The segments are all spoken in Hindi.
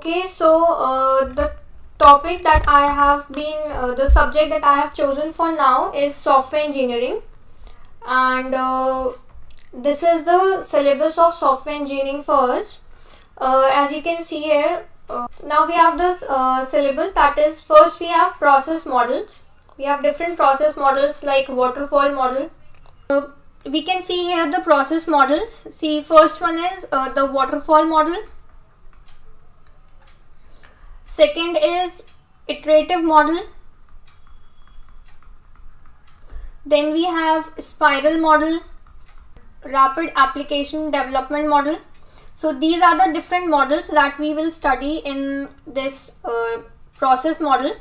Okay, so the topic that I have been, the subject that I have chosen for now is software engineering, and this is the syllabus of software engineering for us. As you can see here, now we have this syllabus, that is, first we have process models. We have different process models like waterfall model. We can see here the process models. See, first one is the waterfall model. Second is iterative model. Then we have spiral model, rapid application development model. So these are the different models that we will study in this process model.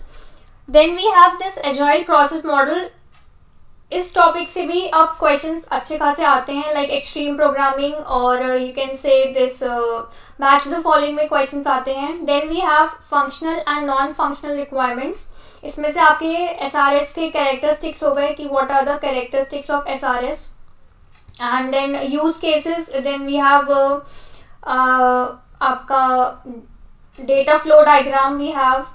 Then we have this agile process model. इस टॉपिक से भी अब क्वेश्चंस अच्छे खासे आते हैं, लाइक एक्सट्रीम प्रोग्रामिंग और you can say this match the following में क्वेश्चंस आते हैं. Then we have functional and non functional requirements. इसमें से आपके एसआरएस के कैरेक्टरिस्टिक्स हो गए कि what are the characteristics of SRS. And then use cases. Then we have आपका data flow diagram we have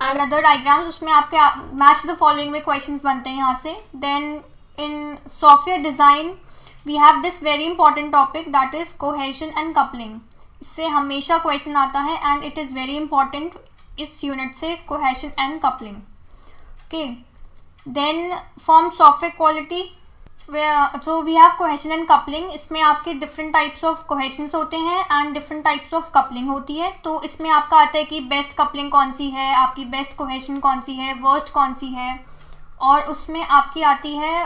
and other diagrams. उसमें आपके मैच द फॉलोइंग में क्वेश्चंस बनते हैं यहाँ से. Then in software design we have this very important topic that is cohesion and coupling. इससे हमेशा क्वेश्चन आता है and it is very important इस यूनिट से, cohesion and coupling. Okay, then form software quality. So we have cohesion and coupling. इसमें आपके डिफरेंट टाइप्स ऑफ कोहेशंस होते हैं and different types of coupling होती है. तो इसमें आपका आता है कि बेस्ट कपलिंग कौन सी है, आपकी बेस्ट कोहेशन कौन सी है, वर्स्ट कौन सी है. और उसमें आपकी आती है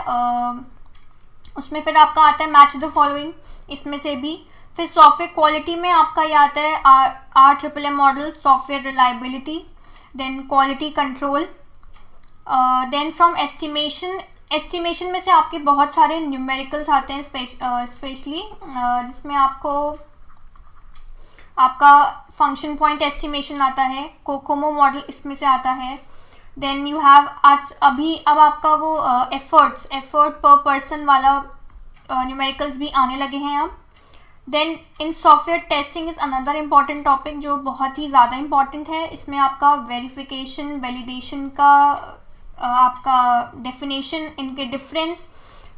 उसमें फिर आपका आता है मैच द फॉलोइंग, इसमें से भी. फिर सॉफ्टवेयर क्वालिटी में आपका ये आता है RMMM model, software reliability. Then quality control. Then from estimation में से आपके बहुत सारे न्यूमेरिकल्स आते हैं स्पेशली, जिसमें आपका फंक्शन पॉइंट एस्टिमेशन आता है, कोकोमो मॉडल इसमें से आता है. देन यू हैव अब आपका वो एफर्ट पर पर्सन वाला न्यूमेरिकल्स भी आने लगे हैं अब. Then in software testing is another important topic जो बहुत ही ज़्यादा इम्पॉर्टेंट है. इसमें आपका वेरिफिकेशन, वैलिडेशन का आपका डेफिनेशन, इनके डिफरेंस.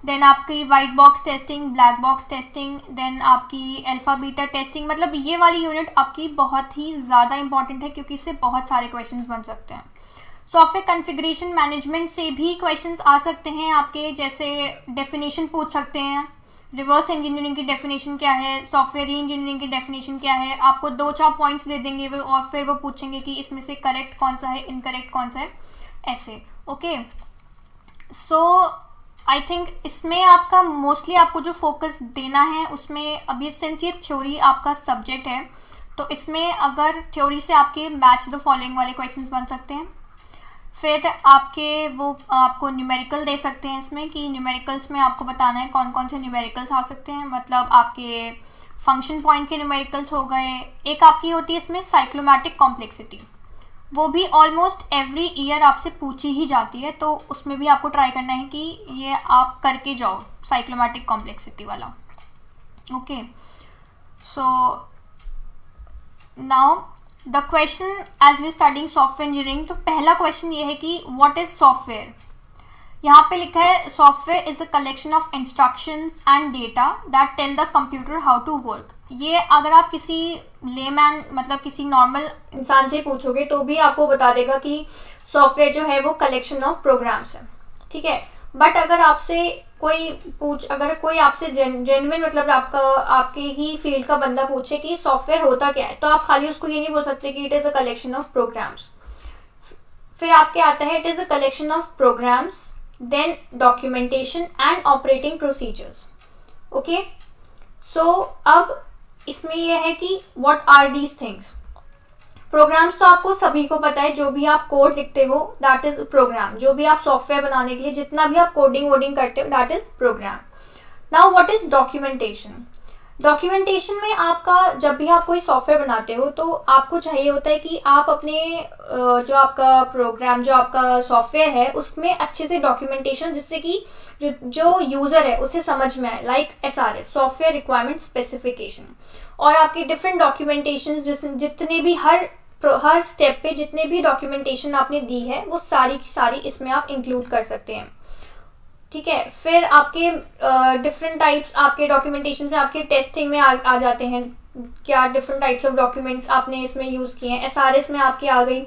देन आपकी white box testing, black box testing. Then आपकी अल्फा बीटा टेस्टिंग. मतलब ये वाली यूनिट आपकी बहुत ही ज़्यादा इंपॉर्टेंट है क्योंकि इससे बहुत सारे क्वेश्चंस बन सकते हैं. सॉफ्टवेयर कॉन्फ़िगरेशन मैनेजमेंट से भी क्वेश्चंस आ सकते हैं आपके, जैसे डेफिनेशन पूछ सकते हैं. रिवर्स इंजीनियरिंग की डेफिनेशन क्या है, सॉफ्टवेयर री इंजीनियरिंग की डेफिनेशन क्या है. आपको 2-4 पॉइंट्स दे देंगे वो और फिर वो पूछेंगे कि इसमें से करेक्ट कौन सा है, इनकरेक्ट कौन सा है, ऐसे. ओके, सो आई थिंक इसमें आपका मोस्टली आपको जो फोकस देना है उसमें, अभी सिंस ये थ्योरी आपका सब्जेक्ट है तो इसमें अगर थ्योरी से आपके मैच द फॉलोइंग वाले क्वेश्चंस बन सकते हैं. फिर आपको न्यूमेरिकल दे सकते हैं इसमें कि न्यूमेरिकल्स में आपको बताना है कौन कौन से न्यूमेरिकल्स आ सकते हैं. मतलब आपके फंक्शन पॉइंट के न्यूमेरिकल्स हो गए. एक आपकी होती है इसमें साइक्लोमैटिक कॉम्प्लेक्सिटी, वो भी ऑलमोस्ट एवरी ईयर आपसे पूछी ही जाती है, तो उसमें भी आपको ट्राई करना है कि ये आप करके जाओ साइक्लोमैटिक कॉम्प्लेक्सिटी वाला. Okay, so now the question as we studying software engineering. तो पहला क्वेश्चन ये है कि व्हाट इज सॉफ्टवेयर. यहाँ पे लिखा है software is a collection of instructions and data that tell the computer how to work. ये अगर आप किसी लेमैन, मतलब किसी नॉर्मल इंसान से पूछोगे तो भी आपको बता देगा कि सॉफ्टवेयर जो है वो कलेक्शन ऑफ प्रोग्राम्स है, ठीक है. बट अगर कोई आपसे जेन्युइन, मतलब आपके ही फील्ड का बंदा पूछे कि सॉफ्टवेयर होता क्या है, तो आप खाली उसको ये नहीं बोल सकते कि it is a collection of programs. फिर आपके आता है it is a collection of programs, then documentation and operating procedures. Okay, so अब इसमें यह है कि what are these things. Programs तो आपको सभी को पता है, जो भी आप कोड लिखते हो दैट इज प्रोग्राम. जो भी आप सॉफ्टवेयर बनाने के लिए जितना भी आप कोडिंग वोडिंग करते हो that is program. Now what is documentation. Documentation में आपका जब भी आप कोई सॉफ्टवेयर बनाते हो तो आपको चाहिए होता है कि आप अपने जो आपका प्रोग्राम, जो आपका सॉफ्टवेयर है, उसमें अच्छे से डॉक्यूमेंटेशन, जिससे कि जो यूज़र है उसे समझ में आए, like SRS, software requirement specification, और आपके डिफरेंट डॉक्यूमेंटेशन जितने भी हर स्टेप पे जितने भी डॉक्यूमेंटेशन आपने दी है वो सारी की सारी इसमें आप इंक्लूड कर सकते हैं। ठीक है, फिर आपके डिफरेंट टाइप्स आपके डॉक्यूमेंटेशन में आपके टेस्टिंग में आ जाते हैं, क्या डिफरेंट टाइप्स ऑफ डॉक्यूमेंट्स आपने इसमें यूज़ किए हैं। SRS में आपके आ गई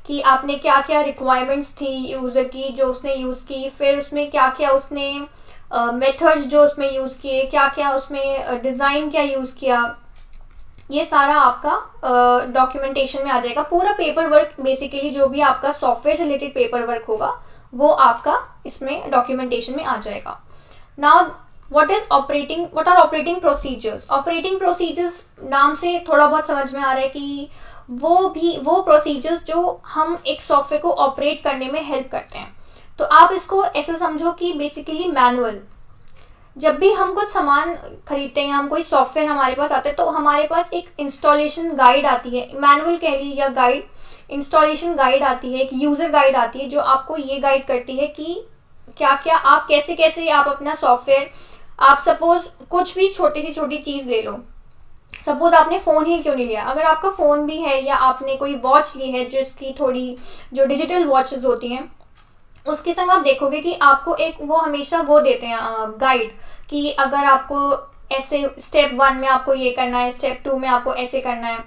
कि आपने क्या क्या रिक्वायरमेंट्स थी यूज़र की जो उसने यूज़ की, फिर उसमें क्या क्या उसने मेथड्स जो उसमें यूज़ किए, क्या क्या उसमें डिज़ाइन क्या यूज़ किया, ये सारा आपका डॉक्यूमेंटेशन में आ जाएगा। पूरा पेपर वर्क बेसिकली जो भी आपका सॉफ्टवेयर से रिलेटेड पेपर वर्क होगा वो आपका इसमें डॉक्यूमेंटेशन में आ जाएगा। Now what are operating procedures. Operating procedures नाम से थोड़ा बहुत समझ में आ रहा है कि वो प्रोसीजर्स जो हम एक सॉफ्टवेयर को ऑपरेट करने में हेल्प करते हैं। तो आप इसको ऐसे समझो कि बेसिकली मैनुअल, जब भी हम कुछ सामान खरीदते हैं, हम कोई सॉफ्टवेयर हमारे पास आता है तो हमारे पास एक इंस्टॉलेशन गाइड आती है, मैनुअल कह लीजिए या गाइड, इंस्टॉलेशन गाइड आती है, एक यूज़र गाइड आती है जो आपको ये गाइड करती है कि क्या क्या आप कैसे कैसे आप अपना सॉफ्टवेयर, आप सपोज कुछ भी छोटी सी छोटी चीज़ ले लो, सपोज आपने फ़ोन ही क्यों नहीं लिया, अगर आपका फ़ोन भी है या आपने कोई वॉच ली है जिसकी थोड़ी जो डिजिटल वॉचेस होती हैं, उसके संग आप देखोगे कि आपको एक वो हमेशा वो देते हैं गाइड कि अगर आपको ऐसे स्टेप 1 में आपको ये करना है, स्टेप 2 में आपको ऐसे करना है।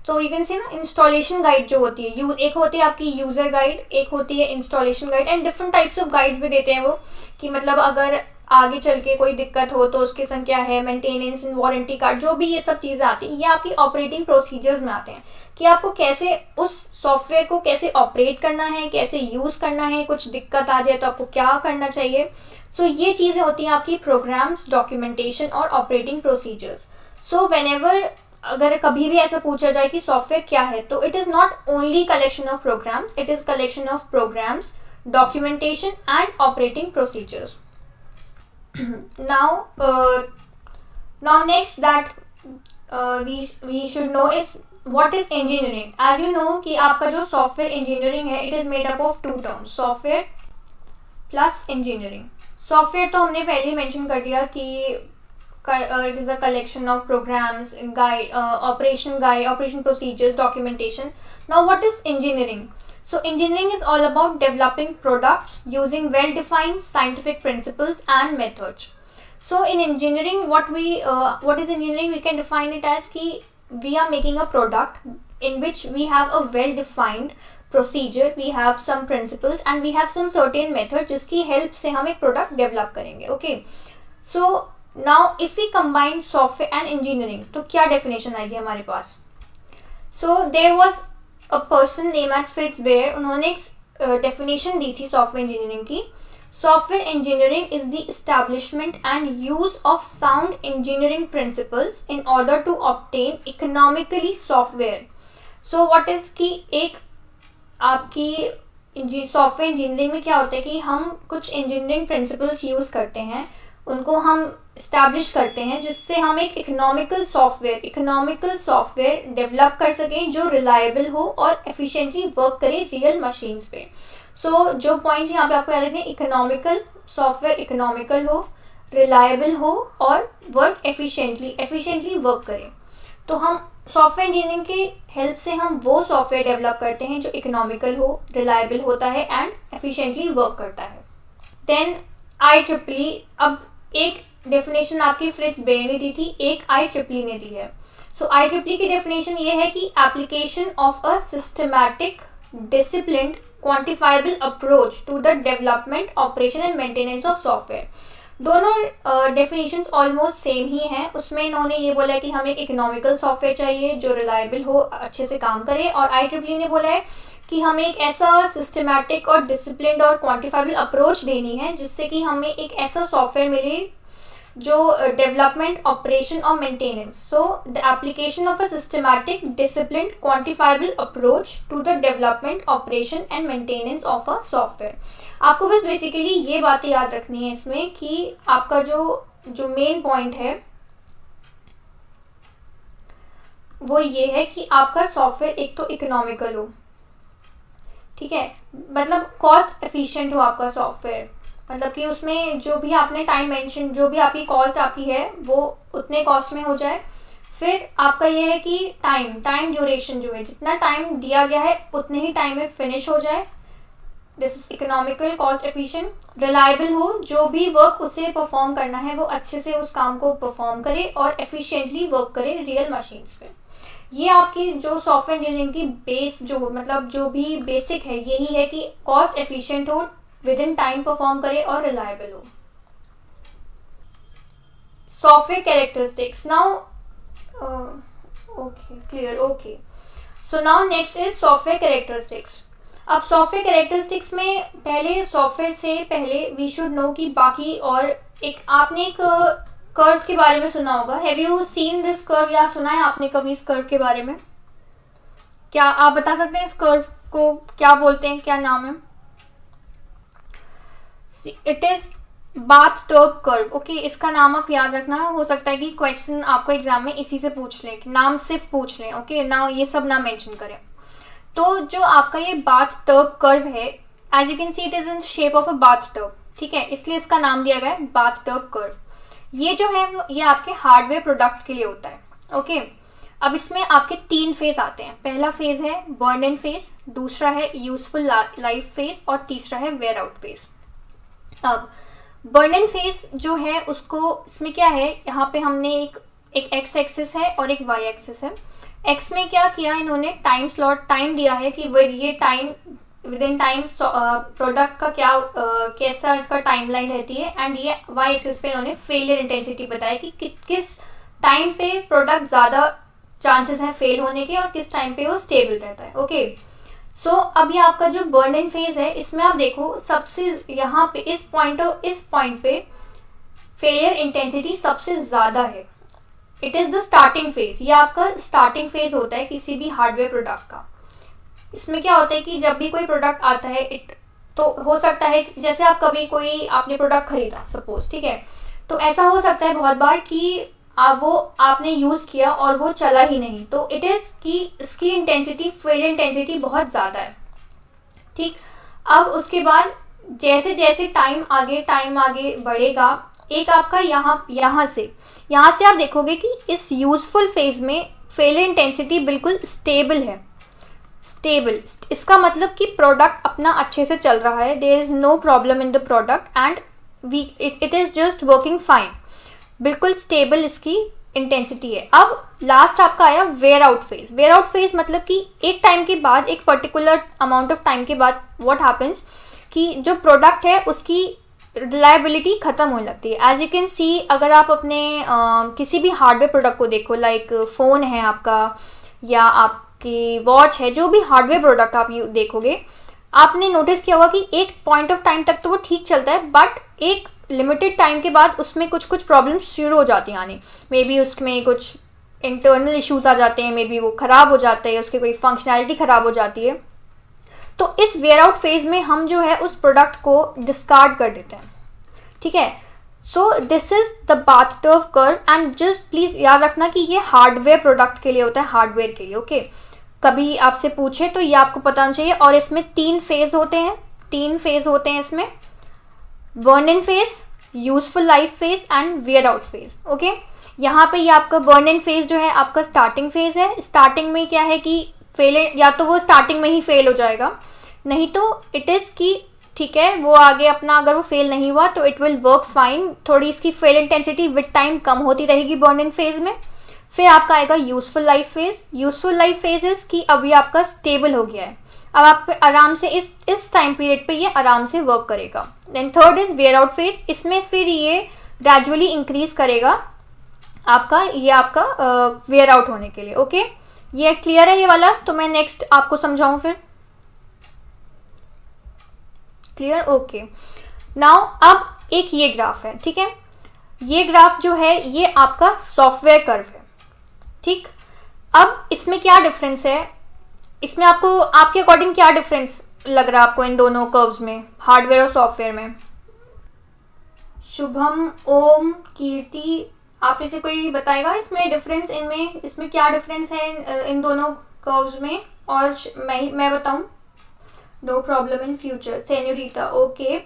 तो यू कैन सी ना इंस्टॉलेशन गाइड जो होती है, एक होती है आपकी यूज़र गाइड, एक होती है installation guide, and different types of guides भी देते हैं वो कि मतलब अगर आगे चल के कोई दिक्कत हो तो उसकी संख्या है, मेंटेनेंस एंड वारंटी कार्ड, जो भी ये सब चीज़ें आती हैं ये आपकी ऑपरेटिंग प्रोसीजर्स में आते हैं कि आपको कैसे उस सॉफ्टवेयर को कैसे ऑपरेट करना है, कैसे यूज़ करना है, कुछ दिक्कत आ जाए तो आपको क्या करना चाहिए। सो ये चीज़ें होती हैं आपकी प्रोग्राम्स, डॉक्यूमेंटेशन और ऑपरेटिंग प्रोसीजर्स। सो व्हेनेवर अगर कभी भी ऐसा पूछा जाए कि सॉफ्टवेयर क्या है, तो it is not only collection of programs, it is collection of programs, documentation and operating procedures. now next that we should know is what is engineering. as you know कि आपका जो सॉफ्टवेयर इंजीनियरिंग है, it is made up of two terms, software plus engineering. Software तो हमने पहले ही मेंशन कर दिया कि it is a collection of programs, guide, operation procedures, documentation. Now what is engineering? So engineering is all about developing products using well-defined scientific principles and methods. So in engineering, what is engineering? We can define it as कि we are making a product in which we have a well-defined procedure, we have some principles and we have some certain method जिसकी help से हम एक product develop करेंगे. Okay. So now if we combine software and engineering, तो क्या definition आएगी हमारे पास? So there was a person named as Fritz Baer, उन्होंने एक definition दी थी software engineering की. Software engineering is the establishment and use of sound engineering principles in order to obtain economically software. So what is कि एक आपकी सॉफ्टवेयर इंजीनियरिंग में क्या होता है कि हम कुछ इंजीनियरिंग प्रिंसिपल्स यूज़ करते हैं, उनको हम इस्टेब्लिश करते हैं जिससे हम एक इकोनॉमिकल सॉफ्टवेयर डेवलप कर सकें जो रिलायबल हो और एफिशिएंटली वर्क करे रियल मशीन्स पे। सो जो पॉइंट्स यहाँ पे आपको याद रखने, इकोनॉमिकल सॉफ्टवेयर, इकोनॉमिकल हो, रिलायबल हो और वर्क एफिशिएंटली वर्क करे। तो हम सॉफ्टवेयर इंजीनियरिंग की हेल्प से हम वो सॉफ्टवेयर डेवलप करते हैं जो इकोनॉमिकल हो, रिलायबल होता है एंड एफिशिएंटली वर्क करता है। देन IEEE, अब एक डेफिनेशन आपकी फ्रिट्ज बेयर ने दी थी, एक IEEE ने दी है। सो IEEE की डेफिनेशन ये है कि application of a systematic, disciplined, quantifiable approach to the development, operation and maintenance of software. दोनों डेफिनेशंस ऑलमोस्ट सेम ही हैं। उसमें इन्होंने ये बोला है कि हमें एक इकोनॉमिकल सॉफ्टवेयर चाहिए जो रिलायबल हो, अच्छे से काम करे, और IEEE ने बोला है कि हमें एक ऐसा सिस्टमैटिक और डिसिप्लिन्ड और क्वांटिफाइबल अप्रोच देनी है जिससे कि हमें एक ऐसा सॉफ्टवेयर मिले जो डेवलपमेंट, ऑपरेशन और maintenance. So the application of a systematic, disciplined, quantifiable approach to the development, operation and maintenance of a software. आपको बस बेसिकली ये बातें याद रखनी है इसमें कि आपका जो मेन पॉइंट है वो ये है कि आपका सॉफ्टवेयर एक तो इकोनॉमिकल हो, ठीक है, मतलब कॉस्ट एफिशिएंट हो आपका सॉफ्टवेयर, मतलब कि उसमें जो भी आपने टाइम मेंशन, जो भी आपकी कॉस्ट आपकी है वो उतने कॉस्ट में हो जाए। फिर आपका ये है कि टाइम ड्यूरेशन जो है, जितना टाइम दिया गया है उतने ही टाइम में फिनिश हो जाए। This is economical, cost efficient, reliable हो, जो भी वर्क उसे परफॉर्म करना है वो अच्छे से उस काम को परफॉर्म करे और एफिशिएंटली वर्क करे रियल मशीन्स पे। ये आपकी जो सॉफ्टवेयर इंजीनियरिंग की बेस जो मतलब जो भी बेसिक है यही है कि कॉस्ट एफिशिएंट हो, विद इन टाइम परफॉर्म करे और रिलायबल हो। Software characteristics now, okay clear, okay. So now next is software characteristics. अब सॉफ्टवेयर कैरेक्टरिस्टिक्स में पहले सॉफ्टवेयर से पहले वी शुड नो कि बाकी और एक आपने एक कर्व के बारे में सुना होगा। Have you seen this curve, या सुना है आपने कभी इस कर्व के बारे में? क्या आप बता सकते हैं इस कर्व को क्या बोलते हैं, क्या नाम है? It is bath tub curve. Okay, इसका नाम आप याद रखना, हो सकता है कि क्वेश्चन आपको एग्जाम में इसी से पूछ लें, नाम सिर्फ पूछ लें। ओके ना, ये सब ना मेंशन करें। तो जो आपका ये बाथ टब कर्व है, as you can see it is in shape of a bath tub, ठीक है, इसलिए इसका नाम दिया गया है बाथ टब कर्व। ये जो है ये आपके हार्डवेयर प्रोडक्ट के लिए होता है। ओके, अब इसमें आपके 3 फेज आते हैं। पहला फेज है बर्न इन फेज, दूसरा है यूजफुल लाइफ फेज और तीसरा है वेयर आउट फेज। अब बर्न इन फेज जो है उसको, इसमें क्या है, यहाँ पे हमने एक एक्स एक्सिस है और एक वाई एक्सिस है। एक्स में क्या किया इन्होंने, टाइम स्लॉट, टाइम दिया है कि ये time with in time product का क्या कैसा इसका टाइमलाइन रहती है, एंड ये वाई एक्सिस पे इन्होंने फेलियर इंटेंसिटी बताया कि किस टाइम पे प्रोडक्ट ज़्यादा चांसेस हैं फेल होने के और किस टाइम पे वो स्टेबल रहता है। ओके, सो अब ये आपका जो बर्न इन फेज है, इसमें आप देखो सबसे यहाँ पे इस पॉइंट पे फेलियर इंटेंसिटी सबसे ज़्यादा है। It is the starting phase, ये आपका स्टार्टिंग फेज होता है किसी भी हार्डवेयर प्रोडक्ट का। इसमें क्या होता है कि जब भी कोई प्रोडक्ट आता है, तो हो सकता है जैसे आप कभी कोई आपने प्रोडक्ट खरीदा सपोज, ठीक है, तो ऐसा हो सकता है बहुत बार कि वो आपने यूज़ किया और वो चला ही नहीं, तो इट इज़ कि इसकी इंटेंसिटी, फेलियर इंटेंसिटी बहुत ज़्यादा है। ठीक, अब उसके बाद जैसे जैसे टाइम आगे बढ़ेगा, एक आपका यहाँ से आप देखोगे कि इस यूजफुल फेज में फेलियर इंटेंसिटी बिल्कुल स्टेबल है। स्टेबल इसका मतलब कि प्रोडक्ट अपना अच्छे से चल रहा है, there is no problem in the product and it is just working fine, बिल्कुल स्टेबल इसकी इंटेंसिटी है। अब लास्ट आपका आया wear out phase. Wear out phase मतलब कि एक टाइम के बाद, एक पर्टिकुलर अमाउंट ऑफ टाइम के बाद व्हाट हैपेंस कि जो प्रोडक्ट है उसकी रिलायबिलिटी खत्म होने लगती है। एज यू कैन सी, अगर आप अपने किसी भी हार्डवेयर प्रोडक्ट को देखो, लाइक फ़ोन है आपका या आपकी वॉच है, जो भी हार्डवेयर प्रोडक्ट आप देखोगे, आपने नोटिस किया होगा कि एक पॉइंट ऑफ टाइम तक तो वो ठीक चलता है, बट एक लिमिटेड टाइम के बाद उसमें कुछ प्रॉब्लम्स शुरू हो जाती हैं आनी। मे बी उसमें कुछ इंटरनल इश्यूज आ जाते हैं, मे बी वो ख़राब हो जाते हैं, उसकी कोई फंक्शनैलिटी ख़राब हो जाती है। तो इस वेयर आउट फेज में हम जो है उस प्रोडक्ट को डिस्कार्ड कर देते हैं। ठीक है, so this is the bathtub curve and just please याद रखना कि ये हार्डवेयर प्रोडक्ट के लिए होता है, हार्डवेयर के लिए। ओके, कभी आपसे पूछे तो ये आपको पता होना चाहिए। और इसमें 3 फेज होते हैं इसमें, burn in phase, useful life phase and where out phase. Okay, यहाँ पे ये आपका बर्न इन फेज जो है आपका स्टार्टिंग फेज है। स्टार्टिंग में क्या है कि फेल, या तो वो स्टार्टिंग में ही फेल हो जाएगा, नहीं तो इट इज़ कि ठीक है वो आगे अपना, अगर वो फेल नहीं हुआ तो इट विल वर्क फाइन, थोड़ी इसकी फेल इंटेंसिटी विद टाइम कम होती रहेगी बर्न इन फेज में। फिर आपका आएगा useful life phase. Useful life phase is कि अभी आपका स्टेबल हो गया है, अब आप आराम से इस टाइम पीरियड पे ये आराम से वर्क करेगा। Then third is wear out phase, इसमें फिर ये ग्रेजुअली इंक्रीज करेगा आपका वेयर आउट होने के लिए। ओके, ये क्लियर है ये वाला? तो मैं नेक्स्ट आपको समझाऊं फिर। क्लियर? ओके, नाउ अब एक ये ग्राफ है, ठीक है, ये ग्राफ जो है ये आपका सॉफ्टवेयर कर्व है। ठीक, अब इसमें क्या डिफरेंस है, इसमें आपको आपके अकॉर्डिंग क्या डिफरेंस लग रहा है आपको इन दोनों कर्व्स में, हार्डवेयर और सॉफ्टवेयर में? शुभम, ओम, कीर्ति, आप इसे कोई बताएगा इसमें डिफरेंस, इनमें इसमें क्या डिफरेंस है इन दोनों कर्व्स में, और मैं बताऊं? No problem in future senorita. Okay,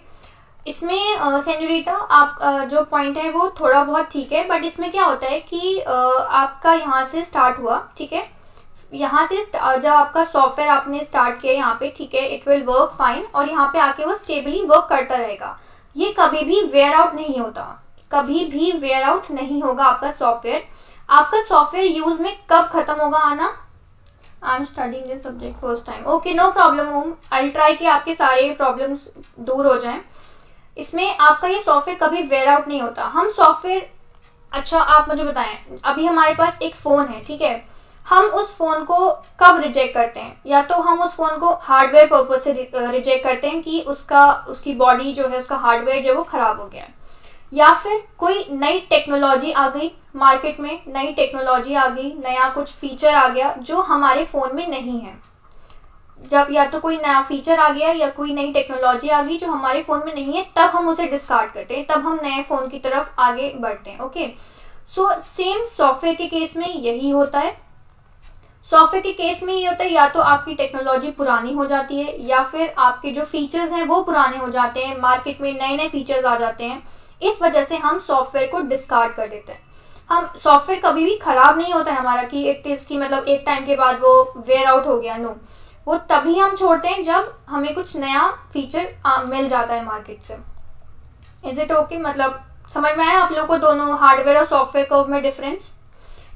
इसमें सेन्योरिटा आप जो पॉइंट है वो थोड़ा बहुत ठीक है, बट इसमें क्या होता है कि आपका यहाँ से स्टार्ट हुआ, ठीक है, यहाँ से जब आपका सॉफ्टवेयर आपने स्टार्ट किया यहाँ पे, ठीक है, इट विल वर्क फाइन, और यहाँ पे आके वो स्टेबली वर्क करता रहेगा। ये कभी भी वेयर आउट नहीं होता, कभी भी वेयर आउट नहीं होगा आपका सॉफ्टवेयर। आपका सॉफ्टवेयर यूज में कब खत्म होगा आना? I am studying this subject first time. Okay, no problem home, I try कि आपके सारे प्रॉब्लम्स दूर हो जाएं। इसमें आपका ये सॉफ्टवेयर कभी वेयर आउट नहीं होता। हम सॉफ्टवेयर, अच्छा आप मुझे बताएं, अभी हमारे पास एक फ़ोन है, ठीक है, हम उस फ़ोन को कब रिजेक्ट करते हैं? या तो हम उस फ़ोन को हार्डवेयर पर्पज से रिजेक्ट करते हैं कि उसकी बॉडी जो है, उसका हार्डवेयर जो है वो ख़राब हो गया है, या फिर कोई नई टेक्नोलॉजी आ गई मार्केट में, नई टेक्नोलॉजी आ गई, नया कुछ फीचर आ गया जो हमारे फ़ोन में नहीं है। जब या तो कोई नया फीचर आ गया या कोई नई टेक्नोलॉजी आ गई जो हमारे फ़ोन में नहीं है, तब हम उसे डिस्कार्ड करते हैं, तब हम नए फ़ोन की तरफ आगे बढ़ते हैं। ओके, सो सेम सॉफ्टवेयर के केस में यही होता है। सॉफ्टवेयर के केस में ये होता है, या तो आपकी टेक्नोलॉजी पुरानी हो जाती है, या फिर आपके जो फीचर्स हैं वो पुराने हो जाते हैं, मार्केट में नए नए फीचर्स आ जाते हैं, इस वजह से हम सॉफ्टवेयर को डिस्कार्ड कर देते हैं। हम सॉफ्टवेयर कभी भी खराब नहीं होता है हमारा कि इट इज़ की मतलब एक टाइम के बाद वो वेयर आउट हो गया, नो, वो तभी हम छोड़ते हैं जब हमें कुछ नया फीचर मिल जाता है मार्केट से। Is it okay? मतलब समझ में आया आप लोगों को दोनों हार्डवेयर और सॉफ्टवेयर कर्व में डिफरेंस?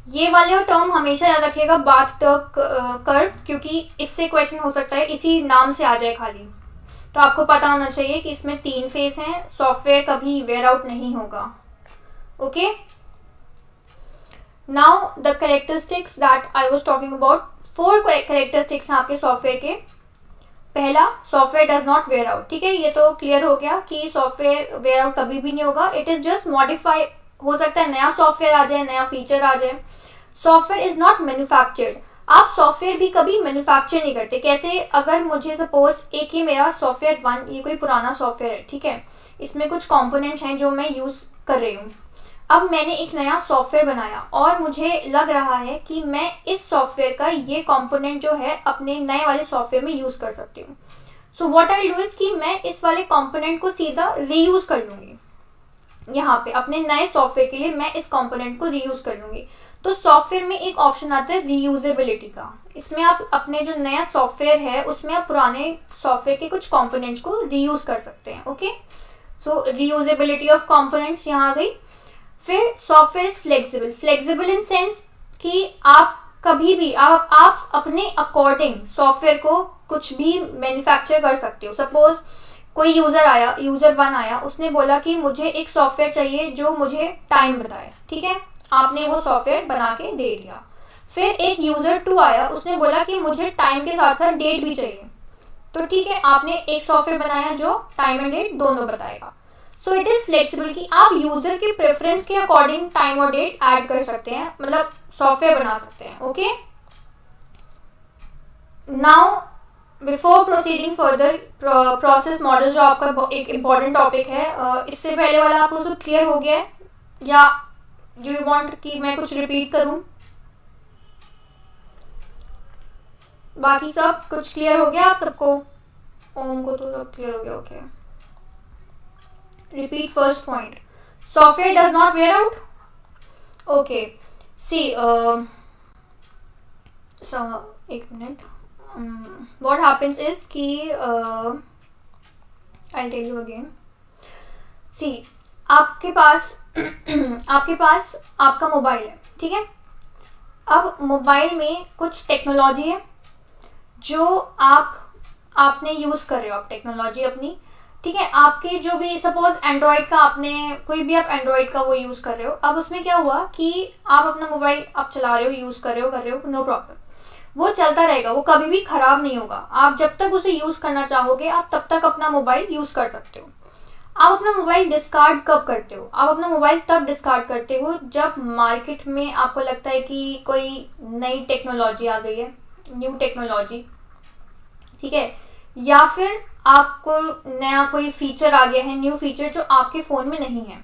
ये वाले टर्म हमेशा याद रखिएगा, बाथ कर्व, क्योंकि इससे क्वेश्चन हो सकता है, इसी नाम से आ जाए खाली, तो आपको पता होना चाहिए कि इसमें 3 फेस हैं, सॉफ्टवेयर कभी वेयर आउट नहीं होगा। Okay, now the characteristics that I was talking about, 4 characteristics हैं आपके सॉफ्टवेयर के। पहला, software does not wear out, ठीक है, ये तो क्लियर हो गया कि सॉफ्टवेयर वेयर आउट कभी भी नहीं होगा, इट इज जस्ट मॉडिफाई, हो सकता है नया सॉफ्टवेयर आ जाए, नया फीचर आ जाए। सॉफ्टवेयर इज नॉट मैन्युफैक्चर्ड, आप सॉफ्टवेयर भी कभी मैन्युफैक्चर नहीं करते। कैसे? अगर मुझे सपोज एक ही मेरा सॉफ्टवेयर 1, ये कोई पुराना सॉफ्टवेयर है, ठीक है, इसमें कुछ कंपोनेंट्स हैं जो मैं यूज कर रही हूँ, अब मैंने एक नया सॉफ्टवेयर बनाया और मुझे लग रहा है कि मैं इस सॉफ्टवेयर का ये कंपोनेंट जो है अपने नए वाले सॉफ्टवेयर में यूज कर सकती हूँ। So what I do is कि मैं इस वाले कंपोनेंट को सीधा रीयूज कर लूंगी, यहाँ पे अपने नए सॉफ्टवेयर के लिए मैं इस कंपोनेंट को रीयूज कर लूंगी। तो सॉफ्टवेयर में एक ऑप्शन आता है रीयूजेबिलिटी का, इसमें आप अपने जो नया सॉफ्टवेयर है उसमें आप पुराने सॉफ्टवेयर के कुछ कंपोनेंट्स को रीयूज कर सकते हैं। Okay, so reusability of components यहाँ आ गई। फिर software is flexible, flexible in sense कि आप कभी भी आप अपने अकॉर्डिंग सॉफ्टवेयर को कुछ भी मैन्युफैक्चर कर सकते हो। सपोज कोई यूजर 1 आया, उसने बोला कि मुझे एक सॉफ्टवेयर चाहिए जो मुझे टाइम बताए, ठीक है, आपने वो सॉफ्टवेयर बना के दे दिया। फिर एक यूजर 2 आया, उसने बोला कि मुझे टाइम के साथ साथ डेट भी चाहिए, तो ठीक है, आपने एक सॉफ्टवेयर बनाया जो टाइम एंड डेट दोनों बताएगा। सो इट इज फ्लेक्सिबल कि आप यूजर के प्रेफरेंस के अकॉर्डिंग टाइम और डेट ऐड कर सकते हैं, मतलब सॉफ्टवेयर बना सकते हैं। Okay, now before proceeding further, process model जो आपका एक इम्पॉर्टेंट टॉपिक है, इससे पहले वाला आपको सब क्लियर हो गया है या डू यू वांट कि मैं कुछ रिपीट करूं? बाकी सब कुछ क्लियर हो गया आप सबको? ओम को तो सब क्लियर हो गया। Okay, repeat first point, software does not wear out. Okay, see एक मिनट, what happens is कि I'll tell you again. See, आपके पास आपका मोबाइल है, ठीक है, अब मोबाइल में कुछ टेक्नोलॉजी है जो आपने यूज़ कर रहे हो, आप टेक्नोलॉजी अपनी, ठीक है, आपके जो भी सपोज एंड्रॉयड का आपने कोई भी आप एंड्रॉयड का वो यूज़ कर रहे हो। अब उसमें क्या हुआ कि आप अपना मोबाइल आप चला रहे हो, यूज़ कर रहे हो, नो प्रॉब्लम, वो चलता रहेगा, वो कभी भी खराब नहीं होगा। आप जब तक उसे यूज़ करना चाहोगे आप तब तक अपना मोबाइल यूज़ कर सकते हो। आप अपना मोबाइल डिस्कार्ड कब करते हो? आप अपना मोबाइल तब डिस्कार्ड करते हो जब मार्केट में आपको लगता है कि कोई नई टेक्नोलॉजी आ गई है, न्यू टेक्नोलॉजी, ठीक है, या फिर आपको नया कोई फीचर आ गया है, न्यू फीचर जो आपके फ़ोन में नहीं है।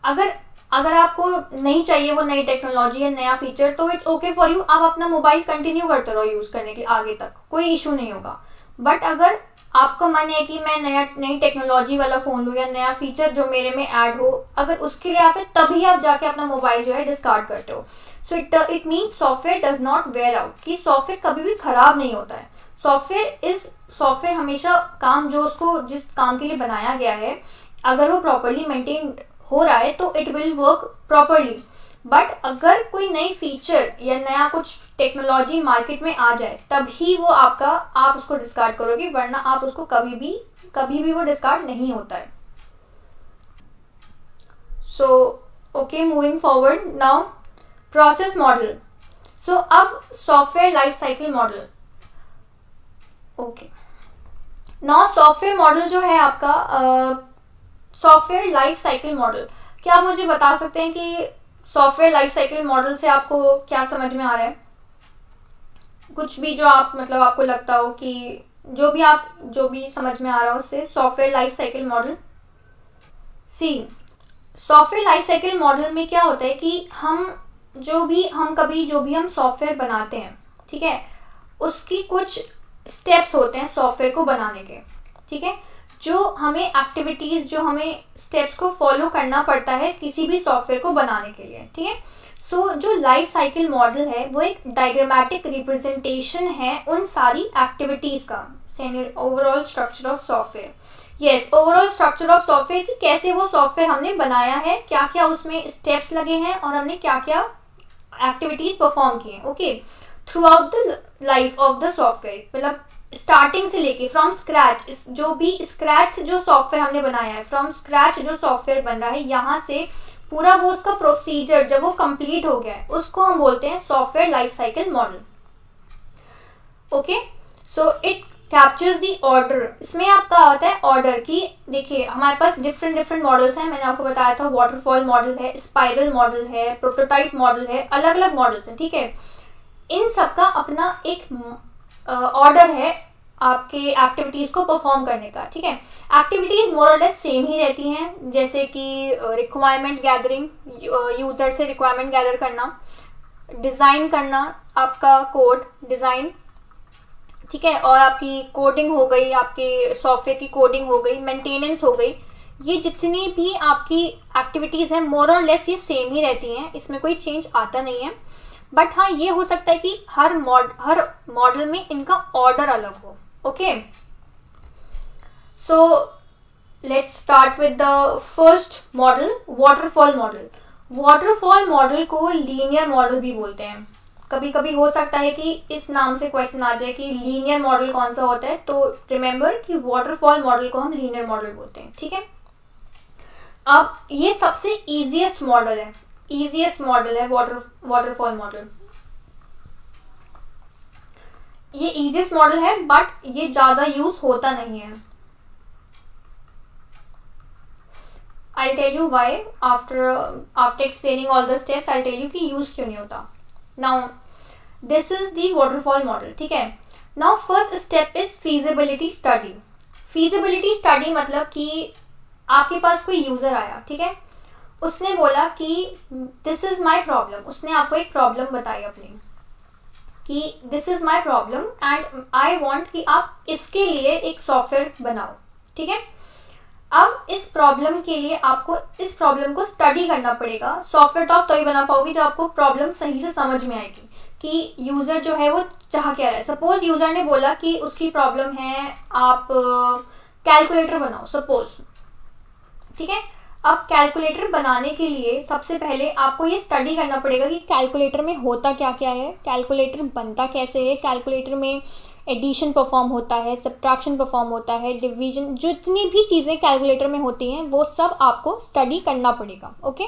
अगर अगर आपको नहीं चाहिए वो नई टेक्नोलॉजी या नया फीचर तो इट्स ओके फॉर यू, आप अपना मोबाइल कंटिन्यू करते रहो यूज़ करने के आगे तक, कोई इशू नहीं होगा। बट अगर आपका मन है कि मैं नई टेक्नोलॉजी वाला फ़ोन लूँ या नया फीचर जो मेरे में ऐड हो, अगर उसके लिए आप तभी आप जाके अपना मोबाइल जो है डिस्कार्ड करते हो। So it means software does not wear out, कि सॉफ्टवेयर कभी भी ख़राब नहीं होता है। सॉफ्टवेयर हमेशा काम जो उसको जिस काम के लिए बनाया गया है, अगर वो प्रॉपरली मेंटेन हो रहा है तो it will work properly. But अगर कोई नई फीचर या नया कुछ टेक्नोलॉजी मार्केट में आ जाए तभी वो आप उसको डिस्कार्ड करोगे, वरना आप उसको कभी भी वो डिस्कार्ड नहीं होता है। So okay, moving forward now, process model. So अब software life cycle model. Okay, now software model जो है आपका सॉफ्टवेयर लाइफ साइकिल मॉडल, क्या आप मुझे बता सकते हैं कि सॉफ्टवेयर लाइफ साइकिल मॉडल से आपको क्या समझ में आ रहा है? कुछ भी जो आप मतलब आपको लगता हो कि जो भी समझ में आ रहा हो उससे software life cycle model. Software life cycle model में क्या होता है कि हम सॉफ्टवेयर बनाते हैं, ठीक है, उसकी कुछ स्टेप्स होते हैं सॉफ्टवेयर को बनाने के, ठीक है, जो हमें एक्टिविटीज़, जो हमें स्टेप्स को फॉलो करना पड़ता है किसी भी सॉफ्टवेयर को बनाने के लिए, ठीक है। सो जो लाइफ साइकिल मॉडल है वो एक डायग्रामेटिक रिप्रेजेंटेशन है उन सारी एक्टिविटीज़ का, overall structure of software. Yes, overall structure of software कि कैसे वो सॉफ्टवेयर हमने बनाया है, क्या क्या उसमें स्टेप्स लगे हैं और हमने क्या क्या एक्टिविटीज़ परफॉर्म की हैं, okay, through out the life of the software. मतलब स्टार्टिंग से लेके फ्रॉम स्क्रैच, स्क्रैच से जो सॉफ्टवेयर हमने बनाया है, फ्रॉम स्क्रैच जो सॉफ्टवेयर बन रहा है, यहाँ से पूरा वो उसका प्रोसीजर जब वो कंप्लीट हो गया है उसको हम बोलते हैं software life cycle model. Okay, so it captures the order. इसमें आपका होता है ऑर्डर की, देखिए हमारे पास डिफरेंट मॉडल्स हैं, मैंने आपको बताया था वाटरफॉल मॉडल है, स्पाइरल मॉडल है, प्रोटोटाइप मॉडल है, अलग अलग मॉडल्स हैं, ठीक है। इन सबका अपना एक ऑर्डर है आपके एक्टिविटीज़ को परफॉर्म करने का, ठीक है। एक्टिविटीज़ मोर और लेस सेम ही रहती हैं, जैसे कि रिक्वायरमेंट गैदरिंग, यूज़र से रिक्वायरमेंट गैदर करना, डिज़ाइन करना, आपका कोड डिज़ाइन, ठीक है, और आपकी कोडिंग हो गई, आपके सॉफ्टवेयर की कोडिंग हो गई, मेंटेनेंस हो गई, ये जितनी भी आपकी एक्टिविटीज़ हैं मोर और लेस ये सेम ही रहती हैं, इसमें कोई चेंज आता नहीं है। बट हाँ, ये हो सकता है कि हर मॉडल में इनका ऑर्डर अलग हो, okay. So let's start with the first model, waterfall model. Waterfall model को लीनियर मॉडल भी बोलते हैं। कभी कभी हो सकता है कि इस नाम से क्वेश्चन आ जाए कि लीनियर मॉडल कौन सा होता है, तो रिमेंबर कि वाटरफॉल मॉडल को हम लीनियर मॉडल बोलते हैं, ठीक है। अब ये सबसे इजीएस्ट मॉडल है वाटरफॉल मॉडल। ये इजीएस्ट मॉडल है बट ये ज्यादा यूज होता नहीं है। I'll tell you why after explaining all the steps. I'll tell you कि यूज क्यों नहीं होता। Now this is the waterfall model, ठीक है। Now first step is feasibility study. feasibility study मतलब कि आपके पास कोई यूजर आया, ठीक है, उसने बोला कि दिस इज माई प्रॉब्लम, उसने आपको एक प्रॉब्लम बताई अपनी कि this is my problem and I want कि आप इसके लिए एक सॉफ्टवेयर बनाओ, ठीक है। अब इस प्रॉब्लम के लिए आपको इस प्रॉब्लम को स्टडी करना पड़ेगा। सॉफ्टवेयर तो आप तभी बना पाओगे जब आपको प्रॉब्लम सही से समझ में आएगी कि यूजर जो है वो चाह क्या रहा है। सपोज यूजर ने बोला कि उसकी प्रॉब्लम है आप कैलकुलेटर बनाओ, सपोज, ठीक है। अब कैलकुलेटर बनाने के लिए सबसे पहले आपको ये स्टडी करना पड़ेगा कि कैलकुलेटर में होता क्या क्या है, कैलकुलेटर बनता कैसे है, कैलकुलेटर में एडिशन परफॉर्म होता है, सब्ट्रैक्शन परफॉर्म होता है, डिवीजन, जितनी भी चीज़ें कैलकुलेटर में होती हैं वो सब आपको स्टडी करना पड़ेगा, ओके।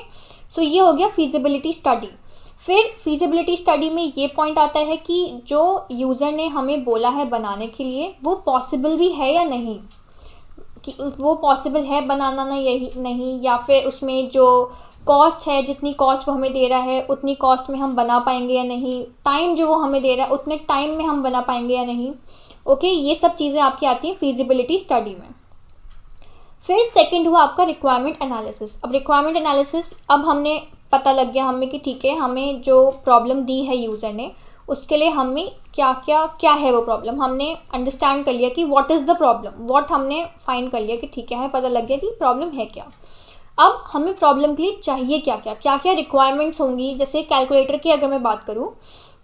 सो ये हो गया फिजिबिलिटी स्टडी। फिर फिजिबिलिटी स्टडी में ये पॉइंट आता है कि जो यूज़र ने हमें बोला है बनाने के लिए वो पॉसिबल भी है या नहीं, कि वो पॉसिबल है बनाना नहीं, या फिर उसमें जो कॉस्ट है, जितनी कॉस्ट वो हमें दे रहा है उतनी कॉस्ट में हम बना पाएंगे या नहीं, टाइम जो वो हमें दे रहा है उतने टाइम में हम बना पाएंगे या नहीं, ओके। ये सब चीज़ें आपकी आती हैं फिजिबिलिटी स्टडी में। फिर सेकंड हुआ आपका रिक्वायरमेंट एनालिसिस। अब रिक्वायरमेंट एनालिसिस, अब हमने पता लग गया हमें कि ठीक है, हमें जो प्रॉब्लम दी है यूज़र ने उसके लिए हमें क्या है वो प्रॉब्लम, हमने अंडरस्टैंड कर लिया कि what is the problem, what हमने फाइंड कर लिया कि ठीक है, हमें पता लग गया कि प्रॉब्लम है क्या। अब हमें प्रॉब्लम के लिए चाहिए क्या क्या रिक्वायरमेंट्स होंगी। जैसे कैलकुलेटर की अगर मैं बात करूँ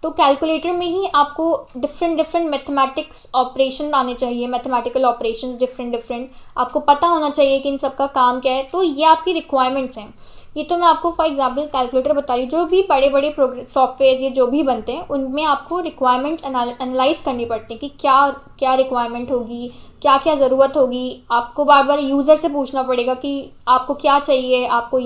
तो कैलकुलेटर में ही आपको डिफरेंट मैथमेटिक्स ऑपरेशन आने चाहिए, मैथमेटिकल ऑपरेशंस डिफरेंट आपको पता होना चाहिए कि इन सब का काम क्या है। तो ये आपकी रिक्वायरमेंट्स हैं। ये तो मैं आपको फॉर एग्जांपल कैलकुलेटर बता रही हूँ। जो भी बड़े बड़े सॉफ्टवेयर ये जो भी बनते हैं उनमें आपको रिक्वायरमेंट्स एनालाइज करनी पड़ती है कि क्या रिक्वायरमेंट होगी, क्या ज़रूरत होगी। आपको बार बार यूज़र से पूछना पड़ेगा कि आपको क्या चाहिए, आपको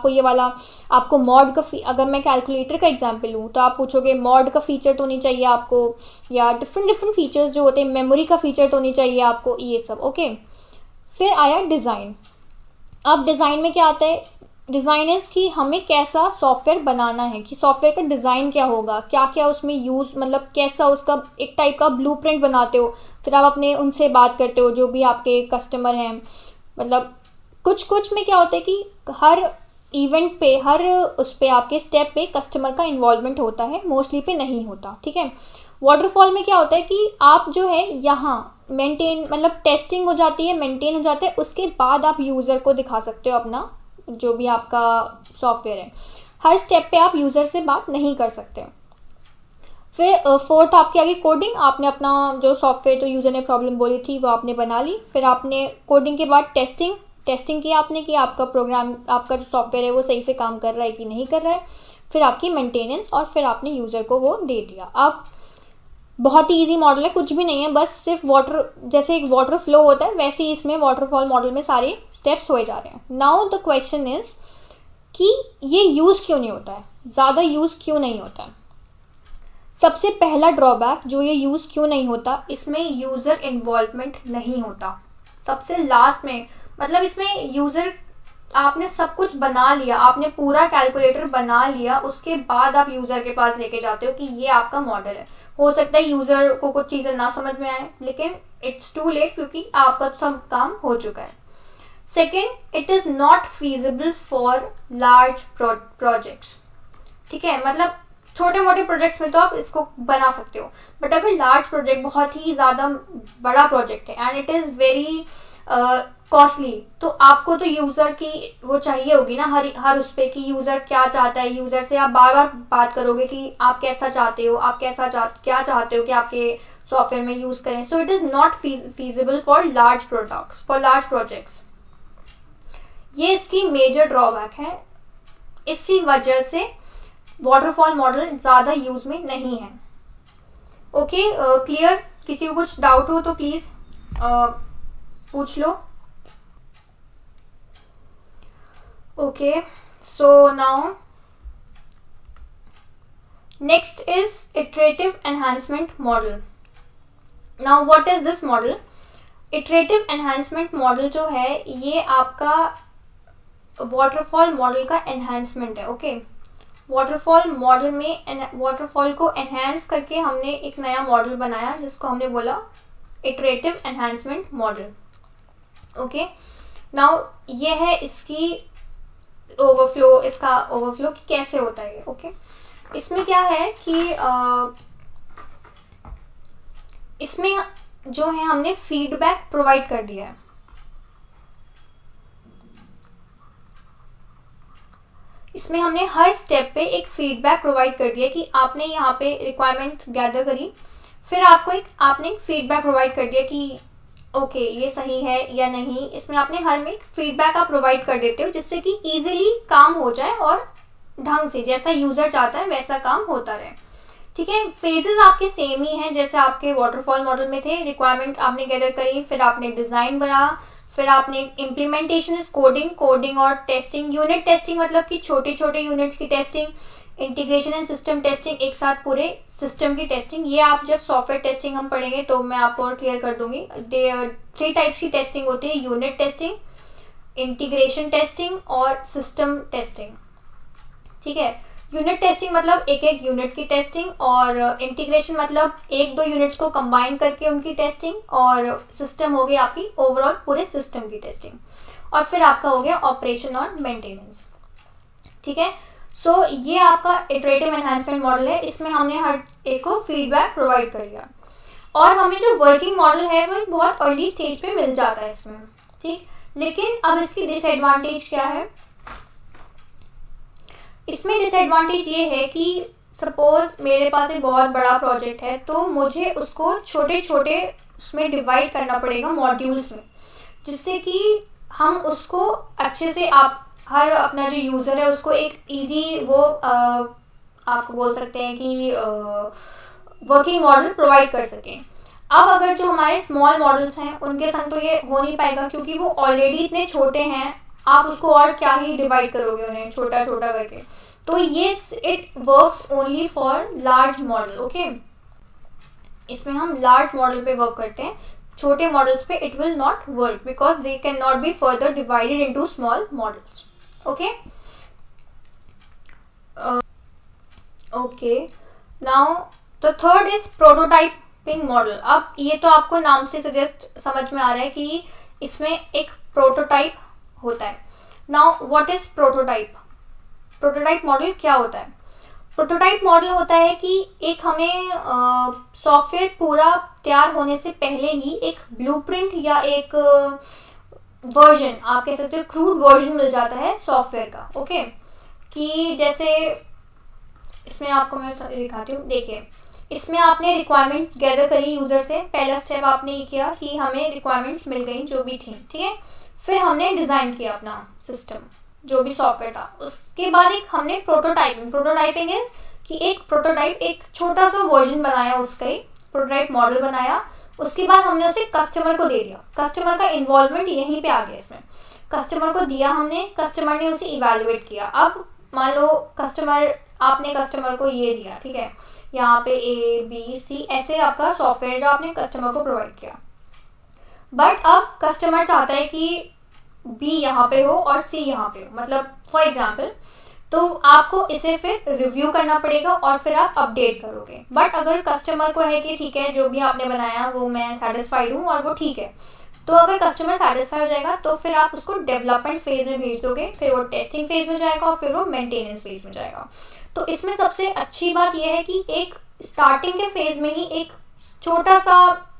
ये वाला, आपको मॉड का अगर मैं कैलकुलेटर का एग्जांपल लूँ तो आप पूछोगे मॉड का फीचर तो नहीं चाहिए आपको, या डिफरेंट फीचर्स जो होते हैं, मेमोरी का फीचर तो नहीं चाहिए आपको, ये सब। ओके, फिर आया डिज़ाइन। अब डिज़ाइन में क्या आता है, डिज़ाइन इज़ कि हमें कैसा सॉफ्टवेयर बनाना है, कि सॉफ्टवेयर का डिज़ाइन क्या होगा, क्या उसमें यूज़, मतलब कैसा उसका एक टाइप का ब्लूप्रिंट बनाते हो। फिर आप अपने उनसे बात करते हो जो भी आपके कस्टमर हैं। मतलब कुछ में क्या होता है कि हर इवेंट पे, हर उस पे आपके स्टेप पे कस्टमर का इन्वॉल्वमेंट होता है, मोस्टली पे नहीं होता। ठीक है। वाटरफॉल में क्या होता है कि आप जो है यहाँ मेंटेन, मतलब टेस्टिंग हो जाती है, मेंटेन हो जाता है, उसके बाद आप यूज़र को दिखा सकते हो अपना जो भी आपका सॉफ्टवेयर है। हर स्टेप पे आप यूज़र से बात नहीं कर सकते। फिर फोर्थ आपके आगे कोडिंग। आपने अपना जो सॉफ्टवेयर, जो यूज़र ने प्रॉब्लम बोली थी वो आपने बना ली। फिर आपने कोडिंग के बाद टेस्टिंग की आपने, कि आपका प्रोग्राम, आपका जो सॉफ्टवेयर है वो सही से काम कर रहा है कि नहीं कर रहा है। फिर आपकी मेंटेनेंस, और फिर आपने यूज़र को वो दे दिया। अब बहुत ही ईजी मॉडल है, कुछ भी नहीं है, बस सिर्फ वाटर, जैसे एक वाटर फ्लो होता है वैसे ही इसमें वाटरफॉल मॉडल में सारे स्टेप्स हुए जा रहे हैं। नाउ द क्वेश्चन इज कि ये यूज़ क्यों नहीं होता है, ज़्यादा यूज़ क्यों नहीं होता है। सबसे पहला ड्रॉबैक जो ये यूज़ क्यों नहीं होता, इसमें यूज़र इन्वॉल्वमेंट नहीं होता। सबसे लास्ट में, मतलब इसमें यूज़र, आपने सब कुछ बना लिया, आपने पूरा कैलकुलेटर बना लिया, उसके बाद आप यूज़र के पास लेके जाते हो कि ये आपका मॉडल है। हो सकता है यूज़र को कुछ चीज़ें ना समझ में आए, लेकिन इट्स टू लेट, क्योंकि आपका सब काम हो चुका है। Second, it is not feasible for large projects. ठीक है, मतलब छोटे मोटे प्रोजेक्ट्स में तो आप इसको बना सकते हो, बट अगर लार्ज प्रोजेक्ट, बहुत ही ज़्यादा बड़ा प्रोजेक्ट है and it is very costly, तो आपको तो यूज़र की वो चाहिए होगी ना, हर उस पर कि यूज़र क्या चाहता है। यूज़र से आप बार बार बात करोगे कि आप कैसा चाहते हो, आप क्या चाहते हो कि आपके सॉफ्टवेयर में यूज़ करें। So it is not feasible for large projects. ये इसकी मेजर ड्रॉबैक है। इसी वजह से वाटरफॉल मॉडल ज़्यादा यूज़ में नहीं है। Okay, clear? किसी को कुछ डाउट हो तो प्लीज़ पूछ लो। Okay, so now next is iterative enhancement model. Now what is this model? Iterative enhancement model जो है ये आपका वाटरफॉल मॉडल का एनहांसमेंट है। ओके, वाटरफॉल मॉडल में वाटरफॉल को एनहांस करके हमने एक नया मॉडल बनाया जिसको हमने बोला iterative enhancement model. Okay, now ये है इसकी ओवरफ्लो, इसका ओवरफ्लो कि कैसे होता है ये। ओके, इसमें क्या है कि इसमें जो है हमने फीडबैक प्रोवाइड कर दिया है। इसमें हमने हर स्टेप पे एक फीडबैक प्रोवाइड कर दिया कि आपने यहाँ पे रिक्वायरमेंट गैदर करी, फिर आपने एक फीडबैक प्रोवाइड कर दिया कि ओके ये सही है या नहीं। इसमें आपने हर में एक फीडबैक आप प्रोवाइड कर देते हो जिससे कि इजीली काम हो जाए और ढंग से जैसा यूजर चाहता है वैसा काम होता रहे। ठीक है, फेजेस आपके सेम ही हैं जैसे आपके वाटरफॉल मॉडल में थे। रिक्वायरमेंट आपने गैदर करी, फिर आपने डिज़ाइन बनाया, फिर आपने इम्प्लीमेंटेशन इज कोडिंग और टेस्टिंग। यूनिट टेस्टिंग मतलब कि छोटे छोटे यूनिट्स की testing, integration and system testing, एक साथ पूरे सिस्टम की टेस्टिंग। ये आप जब सॉफ्टवेयर टेस्टिंग हम पढ़ेंगे तो मैं आपको और क्लियर कर दूंगी। 3 टाइप्स की टेस्टिंग होती है, यूनिट टेस्टिंग, इंटीग्रेशन टेस्टिंग और सिस्टम टेस्टिंग। ठीक है, यूनिट टेस्टिंग मतलब एक एक यूनिट की टेस्टिंग, और इंटीग्रेशन मतलब 1-2 यूनिट्स को कंबाइन करके उनकी टेस्टिंग, और सिस्टम हो गई आपकी ओवरऑल पूरे सिस्टम की टेस्टिंग। और फिर आपका हो गया ऑपरेशन और मेंटेनेंस, ठीक है। सो ये आपका इटरेटिव एनहांसमेंट मॉडल है, इसमें हमने हर एक को फीडबैक प्रोवाइड कर दिया, और हमें जो वर्किंग मॉडल है वो बहुत अर्ली स्टेज पे मिल जाता है इसमें, ठीक। लेकिन अब इसकी डिसएडवांटेज क्या है, इसमें डिसएडवांटेज ये है कि सपोज मेरे पास एक बहुत बड़ा प्रोजेक्ट है, तो मुझे उसको छोटे छोटे उसमें डिवाइड करना पड़ेगा मॉड्यूल्स में, जिससे कि हम उसको अच्छे से आप हर अपना जो यूज़र है उसको एक इजी वो आपको बोल सकते हैं कि वर्किंग मॉडल प्रोवाइड कर सकें। अब अगर जो हमारे स्मॉल मॉडल्स हैं उनके संग तो ये हो नहीं पाएगा, क्योंकि वो ऑलरेडी इतने छोटे हैं, आप उसको और क्या ही डिवाइड करोगे उन्हें छोटा छोटा करके। तो ये it works only for large model, okay. इसमें हम लार्ज मॉडल पे वर्क करते हैं, छोटे मॉडल्स पे it will not work because they can not be further divided into small models, okay. Okay, now the third is prototyping model. अब ये तो आपको नाम से सजेस्ट समझ में आ रहा है कि इसमें एक प्रोटोटाइप होता है। Now what is prototype? Prototype model क्या होता है? प्रोटोटाइप मॉडल होता है कि एक हमें सॉफ्टवेयर पूरा तैयार होने से पहले ही एक ब्लूप्रिंट या एक वर्जन, आप कह सकते हो क्रूड वर्जन मिल जाता है सॉफ्टवेयर का, ओके। कि जैसे इसमें आपको मैं दिखाती हूँ, देखिए इसमें आपने रिक्वायरमेंट्स गैदर करी यूज़र से, पहला स्टेप आपने ये किया कि हमें रिक्वायरमेंट्स मिल गई जो भी थी, ठीक है। फिर हमने डिज़ाइन किया अपना सिस्टम जो भी सॉफ्टवेयर था, उसके बाद एक हमने प्रोटोटाइपिंग इज कि एक प्रोटोटाइप, एक छोटा सा वर्जन बनाया उसका, ही प्रोटोटाइप मॉडल बनाया, उसके बाद हमने उसे कस्टमर को दे दिया। कस्टमर का इन्वॉल्वमेंट यहीं पे आ गया इसमें, कस्टमर को दिया हमने, कस्टमर ने उसे इवेलुएट किया। अब मान लो आपने कस्टमर को ये दिया, ठीक है, यहाँ पे ABC ऐसे आपका सॉफ्टवेयर जो आपने कस्टमर को प्रोवाइड किया, बट अब कस्टमर चाहता है कि B यहाँ पे हो और C यहाँ पे हो, मतलब फॉर एग्जाम्पल, तो आपको इसे फिर रिव्यू करना पड़ेगा और फिर आप अपडेट करोगे। बट अगर कस्टमर को है कि ठीक है जो भी आपने बनाया वो मैं सेटिस्फाइड हूँ और वो ठीक है, तो अगर कस्टमर सेटिस्फाई हो जाएगा तो फिर आप उसको डेवलपमेंट फेज में भेज दोगे, फिर वो टेस्टिंग फेज में जाएगा और फिर वो मेंटेनेंस फेज में जाएगा। तो इसमें सबसे अच्छी बात यह है कि एक स्टार्टिंग के फेज में ही एक छोटा सा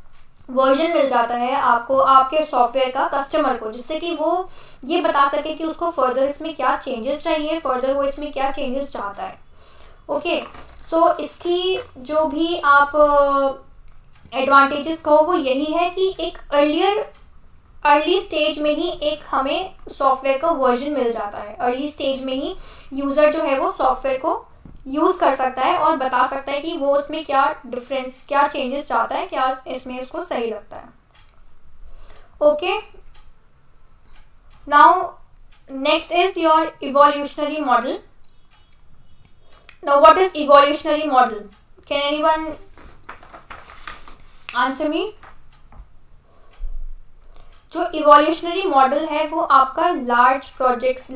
वर्जन मिल जाता है आपको आपके सॉफ्टवेयर का कस्टमर को, जिससे कि वो ये बता सके कि उसको फर्दर इसमें क्या चेंजेस चाहिए, फर्दर वो इसमें क्या चेंजेस चाहता है, ओके। सो इसकी जो भी आप एडवांटेजेस कहो वो यही है कि एक अर्ली स्टेज में ही एक हमें सॉफ्टवेयर का वर्जन मिल जाता है, अर्ली स्टेज में ही यूज़र जो है वो सॉफ्टवेयर को यूज़ कर सकता है और बता सकता है कि वो उसमें क्या डिफरेंस, क्या चेंजेस चाहता है, क्या इसमें उसको सही लगता है, okay. Now next is your evolutionary model. Now what is evolutionary model? Can anyone answer me? जो इवोल्यूशनरी मॉडल है वो आपका लार्ज प्रोजेक्ट्स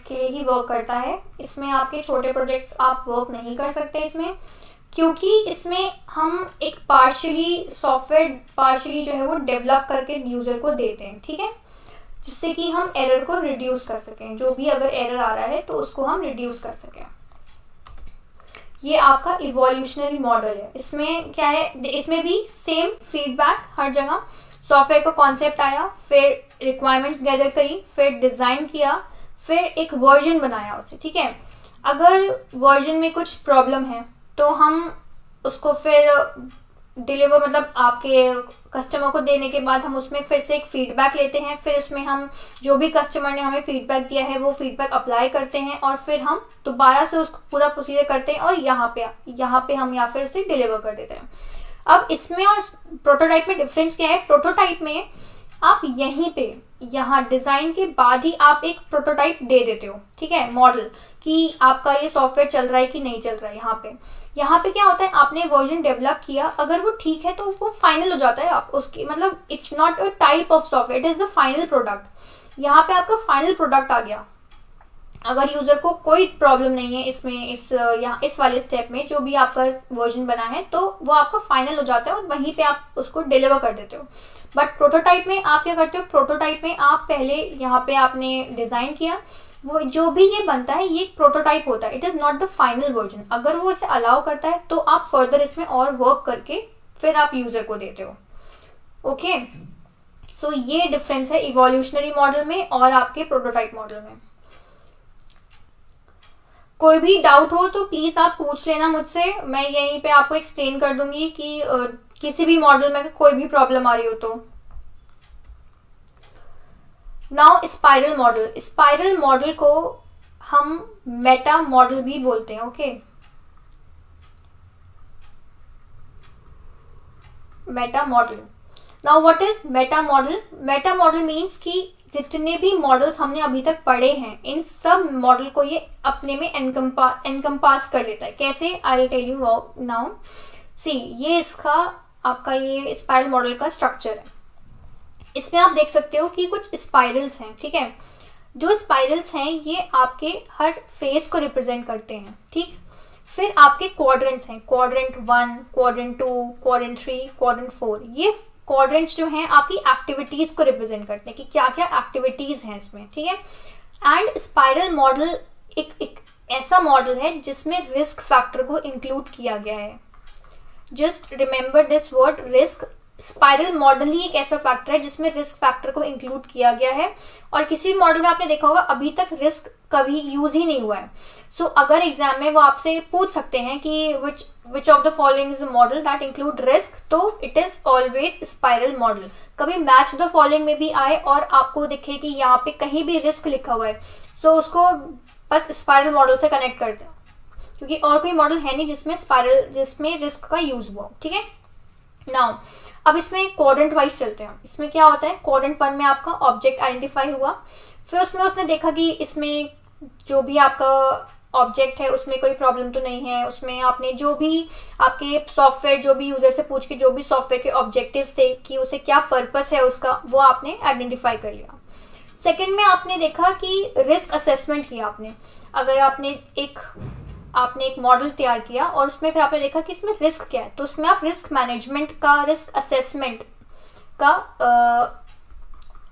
के लिए ही वर्क करता है। इसमें आपके छोटे प्रोजेक्ट्स आप वर्क नहीं कर सकते इसमें, क्योंकि इसमें हम एक पार्शियली जो है वो डेवलप करके यूज़र को देते हैं, ठीक है, जिससे कि हम एरर को रिड्यूस कर सकें, जो भी अगर एरर आ रहा है तो उसको हम रिड्यूस कर सकें। ये आपका इवोल्यूशनरी मॉडल है। इसमें क्या है, इसमें भी सेम फीडबैक हर जगह, सॉफ्टवेयर का कॉन्सेप्ट आया, फिर रिक्वायरमेंट्स गैदर करी, फिर डिज़ाइन किया, फिर एक वर्जन बनाया उसे, ठीक है। अगर वर्जन में कुछ प्रॉब्लम है तो हम उसको फिर डिलीवर, मतलब आपके कस्टमर को देने के बाद हम उसमें फिर से एक फीडबैक लेते हैं, फिर उसमें हम जो भी कस्टमर ने हमें फीडबैक दिया है वो फीडबैक अप्लाई करते हैं और फिर हम दोबारा से उसको पूरा प्रोसीजर करते हैं और यहाँ पे हम या फिर उसे डिलीवर कर देते हैं। अब इसमें और प्रोटोटाइप में डिफरेंस क्या है? प्रोटोटाइप में आप यहाँ डिज़ाइन के बाद ही आप एक प्रोटोटाइप दे देते हो, ठीक है, मॉडल, कि आपका ये सॉफ्टवेयर चल रहा है कि नहीं चल रहा है। यहाँ पे क्या होता है, आपने वर्जन डेवलप किया, अगर वो ठीक है तो वो फाइनल हो जाता है, आप उसकी मतलब it's not a type of software, it is the final product. यहाँ पे आपका फाइनल प्रोडक्ट आ गया, अगर यूजर को कोई प्रॉब्लम नहीं है इसमें, इस वाले स्टेप में जो भी आपका वर्जन बना है, तो वो आपका फाइनल हो जाता है और वहीं पे आप उसको डिलीवर कर देते हो। बट प्रोटोटाइप में आप क्या करते हो, प्रोटोटाइप में आप पहले यहाँ पे आपने डिजाइन किया, वो जो भी ये बनता है ये प्रोटोटाइप होता है, it is not the final version. अगर वो इसे अलाउ करता है तो आप फर्दर इसमें और वर्क करके फिर आप यूजर को देते हो। ओके, सो ये डिफरेंस है इवोल्यूशनरी मॉडल में और आपके प्रोटोटाइप मॉडल में। कोई भी डाउट हो तो प्लीज आप पूछ लेना मुझसे, मैं यहीं पे आपको एक्सप्लेन कर दूंगी कि किसी भी मॉडल में कोई भी प्रॉब्लम आ रही हो तो। Now spiral model, spiral model को हम मेटा मॉडल भी बोलते हैं। Okay, Meta model. Now what is Meta model? Meta model means कि जितने भी मॉडल्स हमने अभी तक पढ़े हैं इन सब मॉडल को ये अपने में एनकम्पास कर लेता है। कैसे? I will tell you now. See, ये इसका आपका ये स्पाइरल मॉडल का स्ट्रक्चर है। इसमें आप देख सकते हो कि कुछ स्पाइरल्स हैं, ठीक है। जो स्पाइरल्स हैं ये आपके हर फेस को रिप्रेजेंट करते हैं, ठीक। फिर आपके क्वाड्रेंट्स हैं, क्वाड्रेंट 1, क्वाड्रेंट 2, क्वाड्रेंट 3, क्वाड्रेंट 4। ये क्वाड्रेंट्स जो हैं आपकी एक्टिविटीज को रिप्रेजेंट करते हैं कि क्या क्या एक्टिविटीज हैं इसमें, ठीक है। एंड स्पाइरल मॉडल एक ऐसा मॉडल है जिसमें रिस्क फैक्टर को इंक्लूड किया गया है। Just remember this word, risk. Spiral model ही एक ऐसा फैक्टर है जिसमें रिस्क फैक्टर को इंक्लूड किया गया है, और किसी भी मॉडल में आपने देखा होगा अभी तक रिस्क कभी यूज ही नहीं हुआ है। सो अगर एग्जाम में वो आपसे पूछ सकते हैं कि which of the following is the model that include risk, तो it is always spiral model. कभी मैच द फॉलोइंग में भी आए और आपको दिखे कि यहाँ पे कहीं भी रिस्क लिखा हुआ है, सो उसको बस स्पाइरल मॉडल से कनेक्ट करते हैं, क्योंकि और कोई मॉडल है नहीं जिसमें रिस्क का यूज हुआ, ठीक है। नाउ अब इसमें क्वाड्रेंट वाइज चलते हैं। इसमें क्या होता है, क्वाड्रेंट 1 में आपका ऑब्जेक्ट आइडेंटिफाई हुआ, फिर उसमें उसने देखा कि इसमें जो भी आपका ऑब्जेक्ट है उसमें कोई प्रॉब्लम तो नहीं है, उसमें आपने जो भी आपके सॉफ्टवेयर, जो भी यूजर से पूछ के जो भी सॉफ्टवेयर के ऑब्जेक्टिव्स थे कि उसे क्या पर्पस है उसका, वो आपने आइडेंटिफाई कर लिया। सेकेंड में आपने देखा कि रिस्क असेसमेंट किया आपने। अगर आपने एक मॉडल तैयार किया और उसमें फिर आपने देखा कि इसमें रिस्क क्या है, तो उसमें आप रिस्क मैनेजमेंट का, रिस्क असेसमेंट का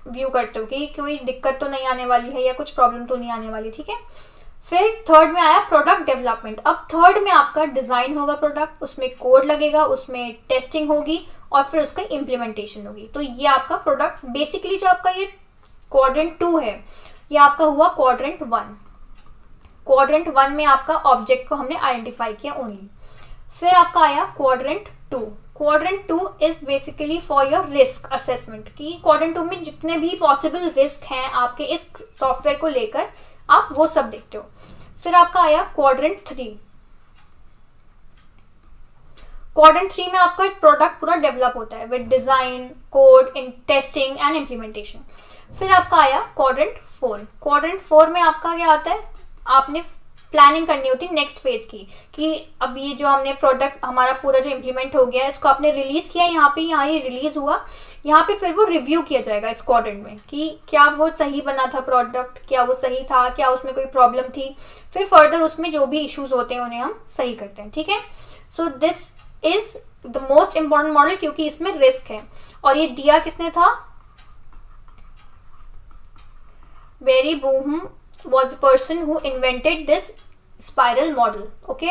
व्यू करते हो कि कोई दिक्कत तो नहीं आने वाली है या कुछ प्रॉब्लम तो नहीं आने वाली, ठीक है। फिर थर्ड में आया प्रोडक्ट डेवलपमेंट। अब थर्ड में आपका डिजाइन होगा प्रोडक्ट, उसमें कोड लगेगा, उसमें टेस्टिंग होगी और फिर उसका इम्प्लीमेंटेशन होगी। तो ये आपका प्रोडक्ट बेसिकली जो आपका ये क्वाड्रेंट 2 है, ये आपका हुआ क्वाड्रेंट 1। क्वाड्रेंट 1 में आपका ऑब्जेक्ट को हमने आइडेंटिफाई किया ओनली। फिर आपका आया quadrant 2। Quadrant 2 is basically for your risk assessment, कि क्वाड्रेंट 2 में जितने भी पॉसिबल रिस्क हैं आपके इस सॉफ्टवेयर को लेकर, आप वो सब देखते हो। फिर आपका आया क्वाड्रेंट 3। क्वाड्रेंट 3 में आपका प्रोडक्ट पूरा डेवलप होता है with design, code, in testing and implementation. फिर आपका आया क्वाड्रेंट 4। क्वाड्रेंट 4 में आपका क्या आता है, आपने प्लानिंग करनी होती है नेक्स्ट फेज की, कि अब ये जो हमने प्रोडक्ट हमारा पूरा जो इम्प्लीमेंट हो गया है, इसको आपने रिलीज किया, यहाँ ये रिलीज हुआ, यहाँ पे फिर वो रिव्यू किया जाएगा इस क्वाड्रेंट में कि क्या वो सही बना था प्रोडक्ट, क्या वो सही था, क्या उसमें कोई प्रॉब्लम थी। फिर फर्दर उसमें जो भी इश्यूज होते हैं उन्हें हम सही करते हैं, ठीक है। So this is the most important model, क्योंकि इसमें रिस्क है। और ये दिया किसने था, Barry Boehm was the person who invented this spiral model. Okay?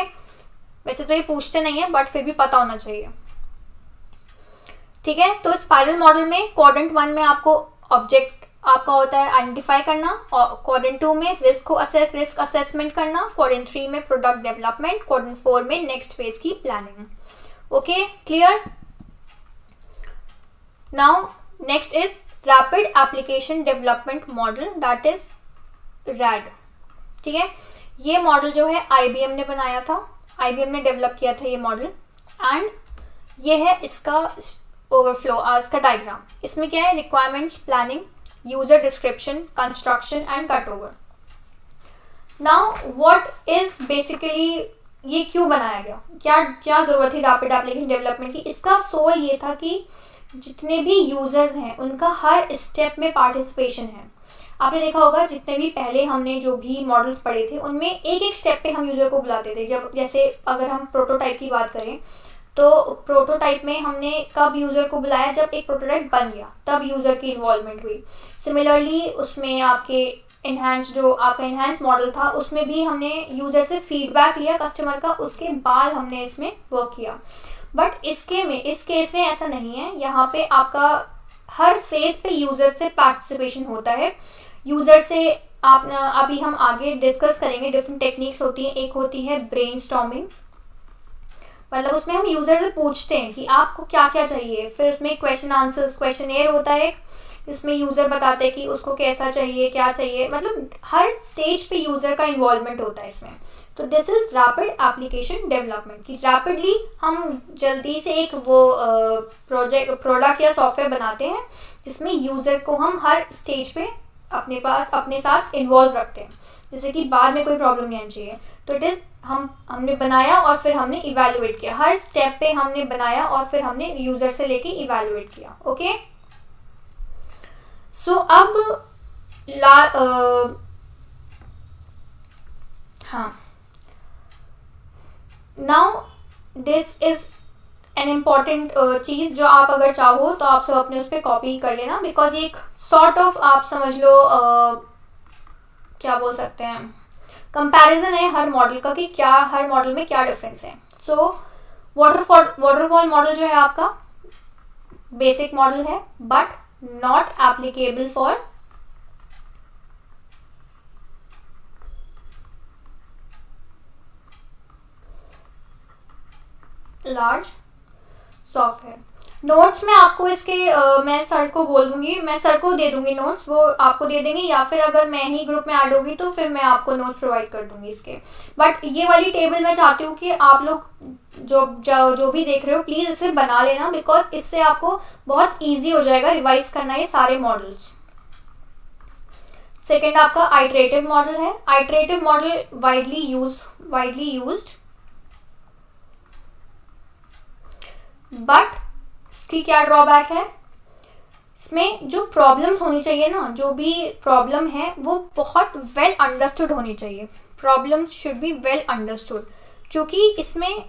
वैसे तो ये पूछते नहीं है बट फिर भी पता होना चाहिए, ठीक है। तो स्पाइरल मॉडल में क्वाड्रेंट 1 में आपको ऑब्जेक्ट आपका होता है आइडेंटिफाई करना, और क्वाड्रेंट 2 में रिस्क असेसमेंट करना, क्वाड्रेंट 3 में प्रोडक्ट डेवलपमेंट, क्वाड्रेंट 4 में नेक्स्ट फेज की planning. Okay, clear. Now next is rapid application development model, that is red, ठीक है। ये मॉडल जो है IBM ने बनाया था, IBM ने डेवलप किया था ये मॉडल, एंड ये है इसका ओवरफ्लो, इसका डायग्राम। इसमें क्या है, requirements, planning, user description, construction and cut over. Now what is basically, ये क्यों बनाया गया, क्या जरूरत थी रैपिड एप्लीकेशन डेवलपमेंट की? इसका सोल ये था कि जितने भी यूजर्स हैं उनका हर स्टेप में पार्टिसिपेशन है। आपने देखा होगा जितने भी पहले हमने जो भी मॉडल्स पढ़े थे उनमें एक एक स्टेप पे हम यूज़र को बुलाते थे। जब जैसे अगर हम प्रोटोटाइप की बात करें तो प्रोटोटाइप में हमने कब यूज़र को बुलाया, जब एक प्रोटोटाइप बन गया तब यूज़र की इन्वॉल्वमेंट हुई। सिमिलरली उसमें आपके जो आपका इन्हांस मॉडल था उसमें भी हमने यूज़र से फीडबैक लिया कस्टमर का, उसके बाद हमने इसमें वर्क किया। बट इस केस में ऐसा नहीं है। यहाँ पे आपका हर फेज पे यूज़र से पार्टिसिपेशन होता है। यूज़र से आप अभी हम आगे डिस्कस करेंगे, डिफरेंट टेक्निक्स होती हैं। एक होती है ब्रेनस्टॉर्मिंग, मतलब उसमें हम यूज़र से पूछते हैं कि आपको क्या क्या चाहिए। फिर उसमें क्वेश्चन आंसर्स, क्वेश्चनेयर होता है, इसमें यूज़र बताते हैं कि उसको कैसा चाहिए, क्या चाहिए, मतलब हर स्टेज पे यूज़र का इन्वॉल्वमेंट होता है इसमें। तो this is rapid application development, कि रैपिडली हम जल्दी से एक वो प्रोडक्ट या सॉफ्टवेयर बनाते हैं जिसमें यूज़र को हम हर स्टेज पे अपने साथ इन्वॉल्व रखते हैं, जैसे कि बाद में कोई प्रॉब्लम नहीं आनी चाहिए। तो इट इज़ हमने बनाया और फिर हमने इवैल्यूएट किया, हर स्टेप पे हमने बनाया और फिर हमने यूज़र से लेके इवैल्यूएट किया। ओके, सो अब हाँ, now this is an important चीज़ जो आप अगर चाहो तो आप सब अपने उस पर कॉपी कर लेना, बिकॉज ये एक सॉर्ट ऑफ आप समझ लो क्या बोल सकते हैं, कंपैरिजन है हर मॉडल का कि क्या हर मॉडल में क्या डिफरेंस है। सो वाटरफॉल मॉडल जो है आपका बेसिक मॉडल है, but not applicable for large software. Notes में आपको इसके मैं सर को बोल दूंगी, मैं सर को दे दूंगी नोट्स, वो आपको दे देंगे, या फिर अगर मैं ही ग्रुप में ऐड होगी तो फिर मैं आपको नोट्स प्रोवाइड कर दूंगी इसके। बट ये वाली टेबल मैं चाहती हूँ कि आप लोग जो भी देख रहे हो प्लीज़ इसे बना लेना, बिकॉज इससे आपको बहुत ईजी हो जाएगा रिवाइज करना ये सारे मॉडल्स। सेकेंड आपका आइटरेटिव मॉडल है। Iterative model widely used, but इसकी क्या ड्रॉबैक है, इसमें जो प्रॉब्लम्स होनी चाहिए ना, जो भी प्रॉब्लम है वो बहुत वेल अंडरस्टूड होनी चाहिए। Problems should be well understood, क्योंकि इसमें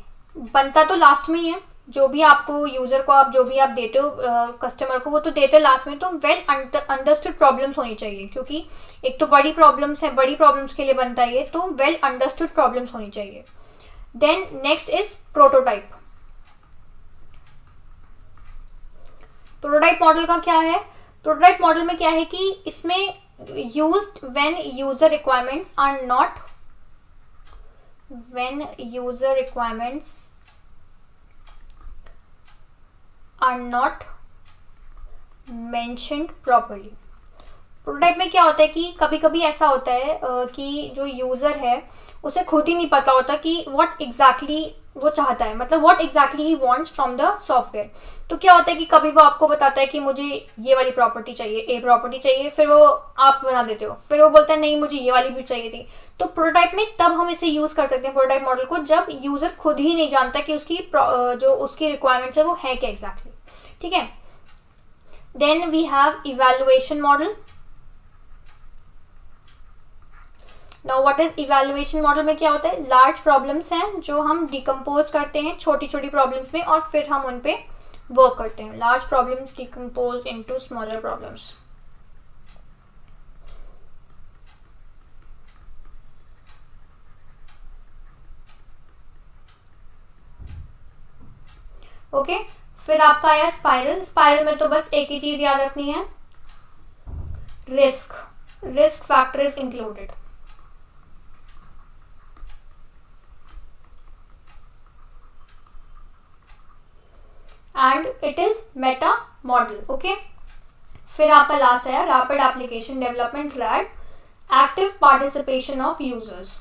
बनता तो लास्ट में ही है। जो भी आपको यूज़र को आप जो भी आप देते हो कस्टमर को, वो तो देते लास्ट में। तो वेल अंडरस्टूड प्रॉब्लम्स होनी चाहिए, क्योंकि एक तो बड़ी प्रॉब्लम्स है, बड़ी प्रॉब्लम्स के लिए बनता है ये, तो वेल अंडरस्टूड प्रॉब्लम्स होनी चाहिए। Then next is prototype. Prototype model का क्या है, प्रोटोटाइप मॉडल में क्या है कि इसमें used when user requirements are not mentioned properly. Prototype में क्या होता है कि कभी कभी ऐसा होता है कि जो यूज़र है उसे खुद ही नहीं पता होता कि व्हाट एग्जैक्टली वो चाहता है, मतलब what exactly he wants from the software. तो क्या होता है कि कभी वो आपको बताता है कि मुझे ये वाली प्रॉपर्टी चाहिए, ए प्रॉपर्टी चाहिए, फिर वो आप बना देते हो, फिर वो बोलता है नहीं मुझे ये वाली भी चाहिए थी। तो प्रोटोटाइप में तब हम इसे यूज़ कर सकते हैं प्रोटोटाइप मॉडल को, जब यूज़र खुद ही नहीं जानता कि जो उसकी रिक्वायरमेंट्स है वो है क्या एग्जैक्टली। ठीक है, then we have evaluation model. Now what is evaluation model में क्या होता है, लार्ज प्रॉब्लम्स हैं जो हम डिकम्पोज करते हैं छोटी छोटी प्रॉब्लम्स में और फिर हम उन पे वर्क करते हैं। Large problems decompose into smaller problems. Okay, फिर आपका आया स्पाइरल। स्पाइरल में तो बस एक ही चीज याद रखनी है, risk factor is included. And it is Meta model. Okay, फिर आपका लास्ट है rapid application development, red, active participation of users.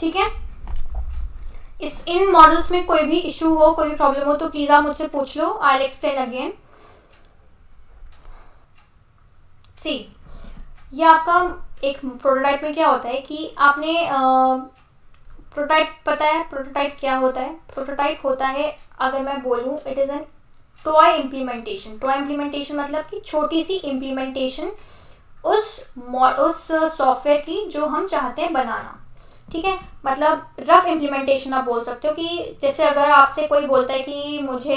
ठीक है, इन मॉडल्स में कोई भी इशू हो, कोई भी प्रॉब्लम हो तो प्लीज आप मुझसे पूछ लो, आई विल एक्सप्लेन अगेन। सी, ये आपका एक प्रोटोटाइप में क्या होता है कि आपने प्रोटोटाइप पता है प्रोटोटाइप क्या होता है? प्रोटोटाइप होता है, अगर मैं बोलूँ, it is an toy implementation. Toy implementation मतलब कि छोटी सी इम्प्लीमेंटेशन उस सॉफ्टवेयर की जो हम चाहते हैं बनाना, ठीक है। मतलब रफ इम्प्लीमेंटेशन आप बोल सकते हो कि जैसे अगर आपसे कोई बोलता है कि मुझे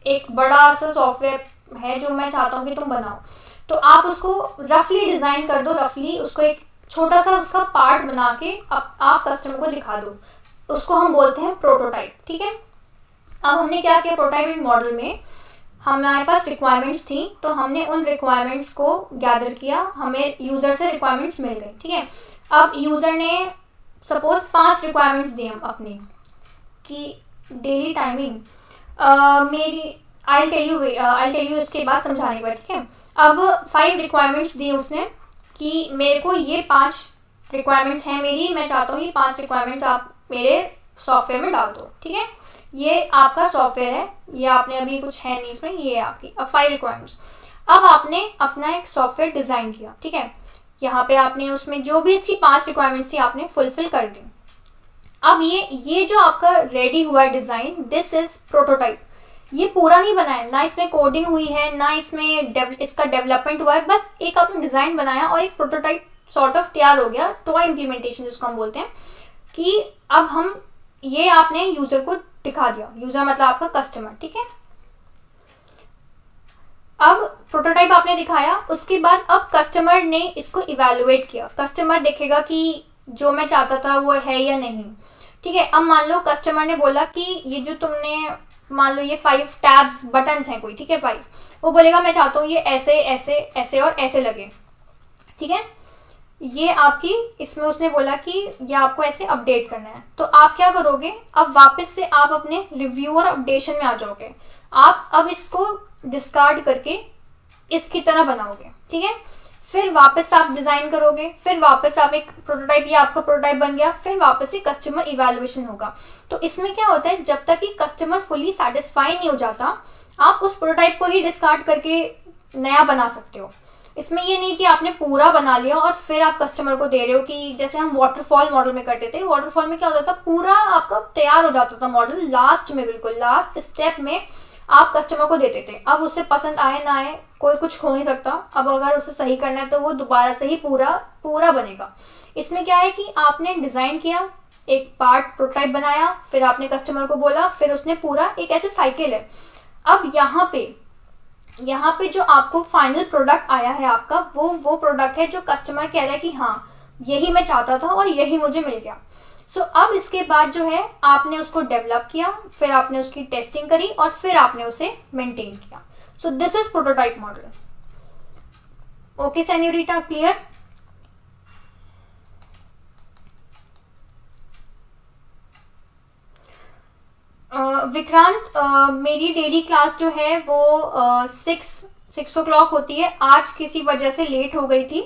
एक बड़ा सा सॉफ्टवेयर है जो मैं चाहता हूँ कि तुम बनाओ, तो आप उसको रफली डिज़ाइन कर दो, रफली उसको एक छोटा सा उसका पार्ट बना के आप कस्टमर को दिखा दो, उसको हम बोलते हैं प्रोटोटाइप, ठीक है। अब हमने क्या किया, प्रोटोटाइपिंग मॉडल में हमारे पास रिक्वायरमेंट्स थी, तो हमने उन रिक्वायरमेंट्स को गैदर किया, हमें यूज़र से रिक्वायरमेंट्स मिल गई, ठीक है। अब यूज़र ने सपोज 5 रिक्वायरमेंट्स दी हम अपनी कि डेली टाइमिंग, मेरी आई टेल यू इसके बाद समझाने पर, ठीक है। अब 5 रिक्वायरमेंट्स दी उसने कि मेरे को ये 5 रिक्वायरमेंट्स हैं मेरी, मैं चाहता हूँ ये 5 रिक्वायरमेंट्स आप मेरे सॉफ्टवेयर में डाल दो, ठीक है। ये आपका सॉफ्टवेयर है, ये आपने अभी कुछ है नहीं इसमें, ये है आपकी अब 5 रिक्वायरमेंट्स। अब आपने अपना एक सॉफ्टवेयर डिज़ाइन किया, ठीक है। यहाँ पे आपने उसमें जो भी इसकी 5 रिक्वायरमेंट्स थी आपने फुलफिल कर दी। अब ये जो आपका रेडी हुआ है डिज़ाइन, दिस इज प्रोटोटाइप। ये पूरा नहीं बना है, ना इसमें कोडिंग हुई है, ना इसमें इसका डेवलपमेंट हुआ है, बस एक आपने डिज़ाइन बनाया और एक प्रोटोटाइप सॉर्ट ऑफ तैयार हो गया, टॉय इम्प्लीमेंटेशन जिसको हम बोलते हैं। कि अब हम ये आपने यूज़र को दिखा दिया, यूज़र मतलब आपका कस्टमर, ठीक है। अब प्रोटोटाइप आपने दिखाया, उसके बाद अब कस्टमर ने इसको इवैल्यूएट किया, कस्टमर देखेगा कि जो मैं चाहता था वो है या नहीं, ठीक है। अब मान लो कस्टमर ने बोला कि ये जो तुमने, मान लो ये 5 टैब्स बटन्स हैं कोई, ठीक है, 5, वो बोलेगा मैं चाहता हूँ ये ऐसे ऐसे ऐसे और ऐसे लगे, ठीक है। ये आपकी, इसमें उसने बोला कि ये आपको ऐसे अपडेट करना है, तो आप क्या करोगे, अब वापस से आप अपने रिव्यू और अपडेशन में आ जाओगे। आप अब इसको डिस्कार्ड करके इसकी तरह बनाओगे, ठीक है। फिर वापस आप डिज़ाइन करोगे, फिर वापस आप एक प्रोटोटाइप, ये आपका प्रोटोटाइप बन गया, फिर वापस से कस्टमर इवैल्यूएशन होगा। तो इसमें क्या होता है, जब तक कि कस्टमर फुली सेटिस्फाई नहीं हो जाता, आप उस प्रोटोटाइप को ही डिस्कार्ड करके नया बना सकते हो। इसमें ये नहीं कि आपने पूरा बना लिया और फिर आप कस्टमर को दे रहे हो, कि जैसे हम वाटरफॉल मॉडल में करते थे। वाटरफॉल में क्या होता था, पूरा आपका तैयार हो जाता था मॉडल, लास्ट में, बिल्कुल लास्ट स्टेप में आप कस्टमर को देते थे। अब उसे पसंद आए ना आए, कोई कुछ हो नहीं सकता। अब अगर उसे सही करना है तो वो दोबारा से ही पूरा बनेगा। इसमें क्या है कि आपने डिज़ाइन किया, एक पार्ट प्रोटोटाइप बनाया, फिर आपने कस्टमर को बोला, फिर उसने पूरा, एक ऐसे साइकिल है। अब यहाँ पे जो आपको फाइनल प्रोडक्ट आया है आपका, वो प्रोडक्ट है जो कस्टमर कह रहा है कि हाँ यही मैं चाहता था और यही मुझे मिल गया। सो अब इसके बाद जो है आपने उसको डेवलप किया, फिर आपने उसकी टेस्टिंग करी और फिर आपने उसे मेंटेन किया। सो this is prototype model. Okay senorita, clear? Vikrant, मेरी डेली क्लास जो है वो 6 o'clock होती है। आज किसी वजह से लेट हो गई थी,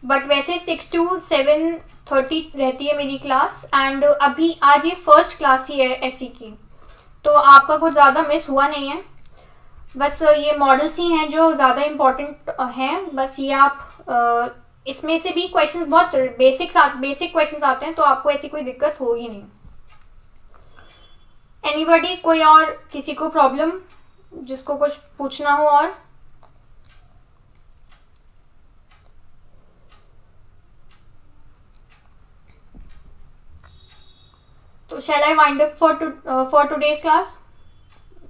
बट वैसे 6 to 7:30 रहती है मेरी क्लास। एंड अभी आज ये फर्स्ट क्लास ही है एसई की, तो आपका कुछ ज़्यादा मिस हुआ नहीं है। बस ये मॉडल्स ही हैं जो ज़्यादा इम्पॉर्टेंट हैं। बस ये आप इसमें से भी क्वेश्चंस बहुत बेसिक क्वेश्चंस आते हैं, तो आपको ऐसी कोई दिक्कत होगी नहीं। एनीबॉडी, कोई और किसी को प्रॉब्लम, जिसको कुछ पूछना हो? और तो shall I wind up for today's class.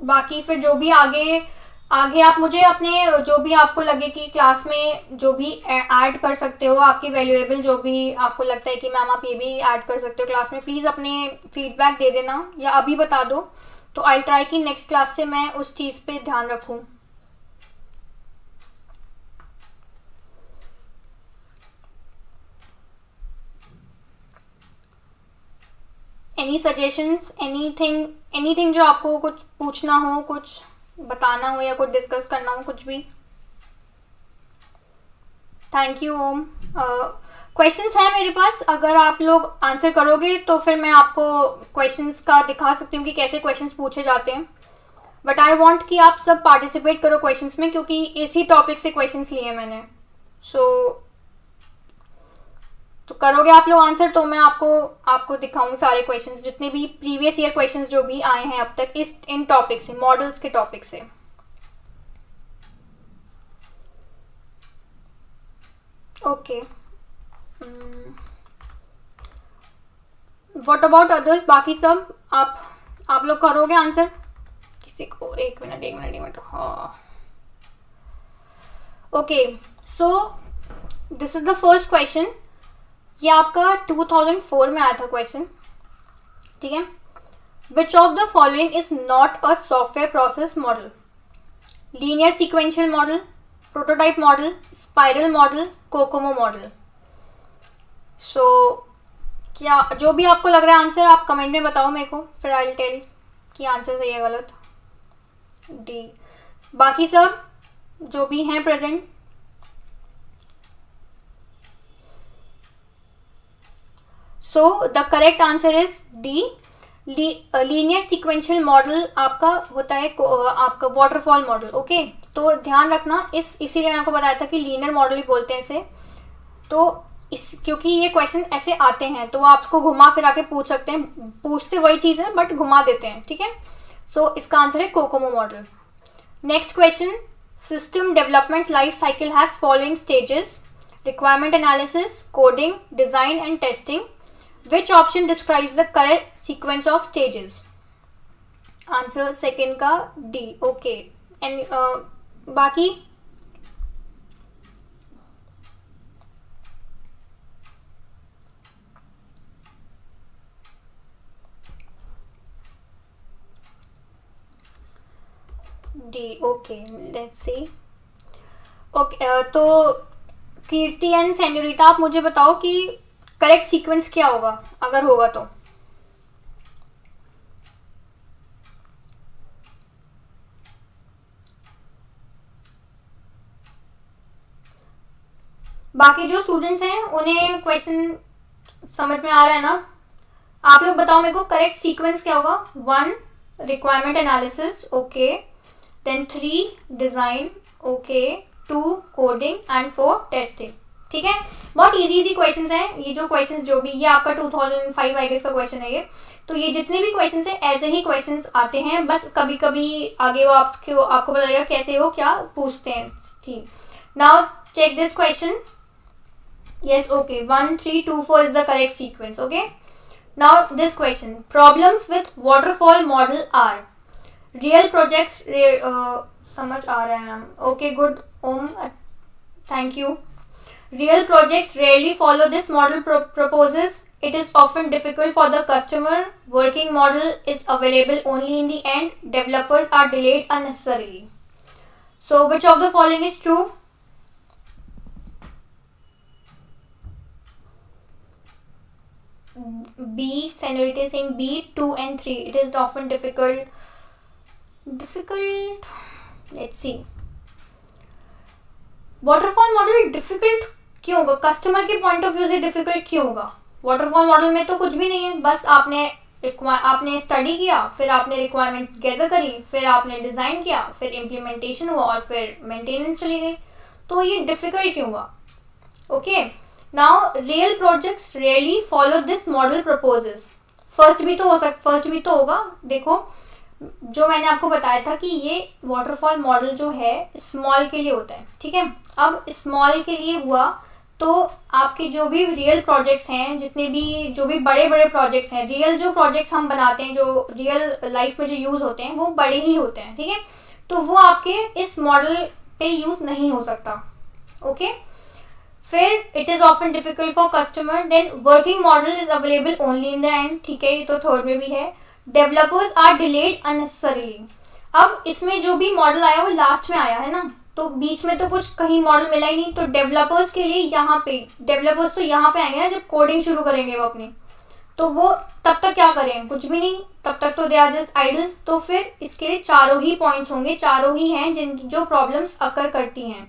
बाकी फिर जो भी आगे आप मुझे अपने, जो भी आपको लगे कि क्लास में जो भी ऐड कर सकते हो, आपकी वैल्यूएबल जो भी आपको लगता है कि मैम आप ये भी ऐड कर सकते हो क्लास में, प्लीज़ अपने फीडबैक दे देना या अभी बता दो, तो आई ट्राई कि नेक्स्ट क्लास से मैं उस चीज़ पे ध्यान रखूँ। एनी सजेशंस, एनीथिंग जो आपको कुछ पूछना हो, कुछ बताना हो या कुछ डिस्कस करना हो, कुछ भी? Thank you Om. क्वेश्चंस हैं मेरे पास, अगर आप लोग आंसर करोगे तो फिर मैं आपको क्वेश्चंस का दिखा सकती हूँ कि कैसे क्वेश्चंस पूछे जाते हैं। बट आई वांट कि आप सब पार्टिसिपेट करो क्वेश्चंस में, क्योंकि इसी टॉपिक से क्वेश्चंस लिए मैंने। सो तो करोगे आप लोग आंसर, तो मैं आपको दिखाऊंगी सारे क्वेश्चंस, जितने भी प्रीवियस ईयर क्वेश्चंस जो भी आए हैं अब तक इन टॉपिक से, मॉडल्स के टॉपिक से। ओके, व्हाट अबाउट अदर्स, बाकी सब आप लोग करोगे आंसर? किसी को एक मिनट। हाँ, okay, so this is the first question. ये आपका 2004 में आया था क्वेश्चन, ठीक है। Which of the following is not a software process model? Linear sequential model, prototype model, spiral model, COCOMO model. So क्या जो भी आपको लग रहा है आंसर, आप कमेंट में बताओ मेरे को, फिर आई विल टेल कि आंसर सही है गलत। डी। बाकी सब जो भी हैं present, so the correct answer is D, linear sequential model आपका होता है आपका वाटरफॉल मॉडल। ओके, तो ध्यान रखना, इसीलिए मैंने आपको बताया था कि लीनियर मॉडल ही बोलते हैं इसे। तो क्योंकि ये क्वेश्चन ऐसे आते हैं तो आपको घुमा फिरा के पूछ सकते हैं, पूछते वही चीज़ है बट घुमा देते हैं, ठीक है। सो इसका आंसर है Kokomo model. Next question, system development life cycle has following stages: requirement analysis, coding, design and testing. Which option describes the correct sequence of stages? Answer second का डी। ओके, एंड बाकी D. Okay, let's see. Okay, तो कीर्ति एंड सेन्योरिटा, आप मुझे बताओ कि करेक्ट सीक्वेंस क्या होगा अगर होगा तो। बाकी जो स्टूडेंट्स हैं उन्हें क्वेश्चन समझ में आ रहा है ना? आप लोग बताओ मेरे को करेक्ट सीक्वेंस क्या होगा। 1 requirement analysis, okay, then 3 design, okay, 2 coding and 4 testing, ठीक है। बहुत इजी क्वेश्चंस हैं ये जो क्वेश्चंस, जो भी ये आपका 2005 आई गेस का क्वेश्चन है ये। तो ये जितने भी क्वेश्चंस हैं ऐसे ही क्वेश्चंस आते हैं, बस कभी कभी आगे वो आपको पता लगेगा कैसे वो क्या पूछते हैं, ठीक। Now check this question. Yes, okay. 1, 3, 2, 4 is the correct sequence. Okay. Now this question: problems with waterfall model are real projects. समझ आ रहा है? Okay, good. Thank you. Real projects rarely follow this model proposes. It is often difficult for the customer. Working model is available only in the end. Developers are delayed unnecessarily. So which of the following is true? B. Senorita is saying B. 2 and 3. It is often difficult. Let's see. Waterfall model difficult क्यों होगा? कस्टमर के पॉइंट ऑफ व्यू से डिफिकल्ट क्यों होगा? वाटरफॉल मॉडल में तो कुछ भी नहीं है, बस आपने स्टडी किया, फिर आपने रिक्वायरमेंट गैदर करी, फिर आपने डिजाइन किया, फिर इम्प्लीमेंटेशन हुआ और फिर मेंटेनेंस चली गई। तो ये डिफिकल्ट क्यों हुआ? Okay, now real projects really follow this model proposes. First भी तो होगा। देखो, जो मैंने आपको बताया था कि ये वाटरफॉल मॉडल जो है स्मॉल के लिए होता है, ठीक है। अब स्मॉल के लिए हुआ तो आपके जो भी रियल प्रोजेक्ट्स हैं, जो भी बड़े बड़े प्रोजेक्ट्स हैं, रियल जो प्रोजेक्ट्स हम बनाते हैं, जो रियल लाइफ में जो यूज होते हैं, वो बड़े ही होते हैं, ठीक है। तो वो आपके इस मॉडल पे यूज नहीं हो सकता। ओके, फिर it is often difficult for customer, then working model is available only in the end, ठीक है, ये तो थर्ड में भी है। Developers are delayed unnecessarily. अब इसमें जो भी मॉडल आया वो लास्ट में आया है ना, तो बीच में तो कुछ कहीं मॉडल मिला ही नहीं। तो डेवलपर्स के लिए डेवलपर्स तो यहाँ पे आएंगे ना जब कोडिंग शुरू करेंगे वो अपनी, तो वो तब तक क्या करें? कुछ भी नहीं, तब तक तो दे आर जस्ट आइडल। तो फिर इसके लिए चारों ही पॉइंट्स होंगे, चारों ही हैं जो प्रॉब्लम्स अकर करती हैं।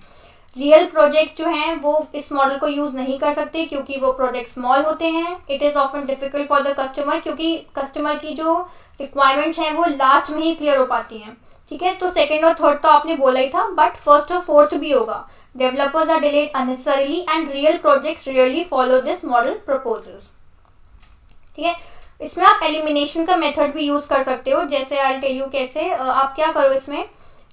रियल प्रोजेक्ट जो हैं वो इस मॉडल को यूज नहीं कर सकते क्योंकि वो प्रोजेक्ट स्मॉल होते हैं। It is often difficult for the customer, क्योंकि कस्टमर की जो रिक्वायरमेंट्स हैं वो लास्ट में ही क्लियर हो पाती हैं। ठीक है, तो सेकेंड और थर्ड तो आपने बोला ही था, बट फर्स्ट और फोर्थ भी होगा. Developers are delayed unnecessarily and real projects really follow this model proposals. ठीक है, इसमें आप एलिमिनेशन का मेथड भी यूज कर सकते हो. जैसे आई टेल यू कैसे. आप क्या करो इसमें,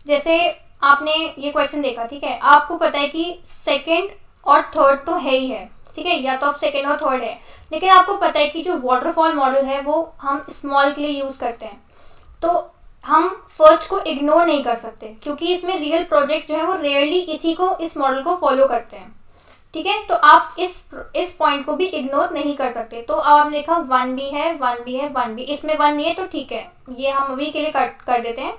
जैसे आपने ये क्वेश्चन देखा, ठीक है, आपको पता है कि सेकेंड और थर्ड तो है ही है, ठीक है, या तो आप सेकेंड और थर्ड है, लेकिन आपको पता है कि जो वाटरफॉल मॉडल है वो हम स्मॉल के लिए यूज करते हैं, तो हम फर्स्ट को इग्नोर नहीं कर सकते क्योंकि इसमें रियल प्रोजेक्ट जो है वो रेयरली इस मॉडल को फॉलो करते हैं. ठीक है, तो आप इस पॉइंट को भी इग्नोर नहीं कर सकते. तो अब आपने देखा 1 भी है, 1 भी है, 1 भी, इसमें 1 नहीं है तो ठीक है, ये हम अभी के लिए कट कर देते हैं.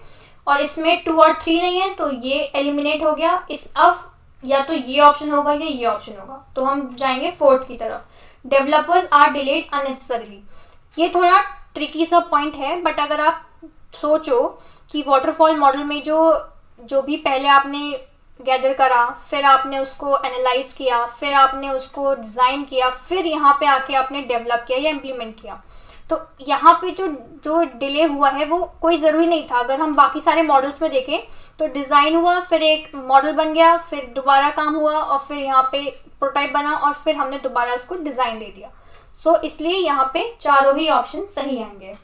और इसमें 2 और 3 नहीं है तो ये एलिमिनेट हो गया. अब या तो ये ऑप्शन होगा या ये ऑप्शन होगा, तो हम जाएंगे फोर्थ की तरफ. Developers are delayed unnecessarily. ये थोड़ा ट्रिकी सा पॉइंट है, बट अगर आप सोचो कि वाटरफॉल मॉडल में जो भी पहले आपने गैदर करा, फिर आपने उसको एनालाइज किया, फिर आपने उसको डिज़ाइन किया, फिर यहाँ पे आके आपने डेवलप किया या इम्प्लीमेंट किया, तो यहाँ पे जो डिले हुआ है वो कोई ज़रूरी नहीं था. अगर हम बाकी सारे मॉडल्स में देखें तो डिज़ाइन हुआ, फिर एक मॉडल बन गया, फिर दोबारा काम हुआ, और फिर यहाँ पे प्रोटोटाइप बना, और फिर हमने दोबारा उसको डिज़ाइन दे दिया. सो इसलिए यहाँ पे चारों ही ऑप्शन सही आएंगे.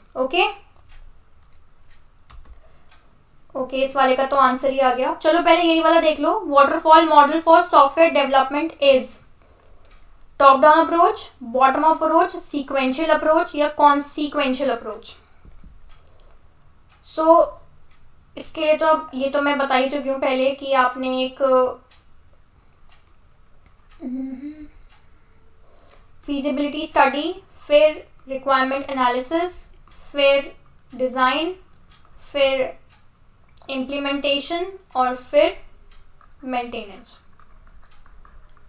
ओके, इस वाले का तो आंसर ही आ गया. चलो पहले यही वाला देख लो. Waterfall model for software development is top down approach, bottom up approach, sequential approach या कॉन्सिक्वेंशियल अप्रोच. सो इसके लिए तो अब ये तो मैं बता ही चुकी हूँ पहले कि आपने एक फीजिबिलिटी स्टडी, फिर रिक्वायरमेंट एनालिसिस, फिर डिज़ाइन, फिर इम्प्लीमेंटेशन और फिर मेंटेनेंस.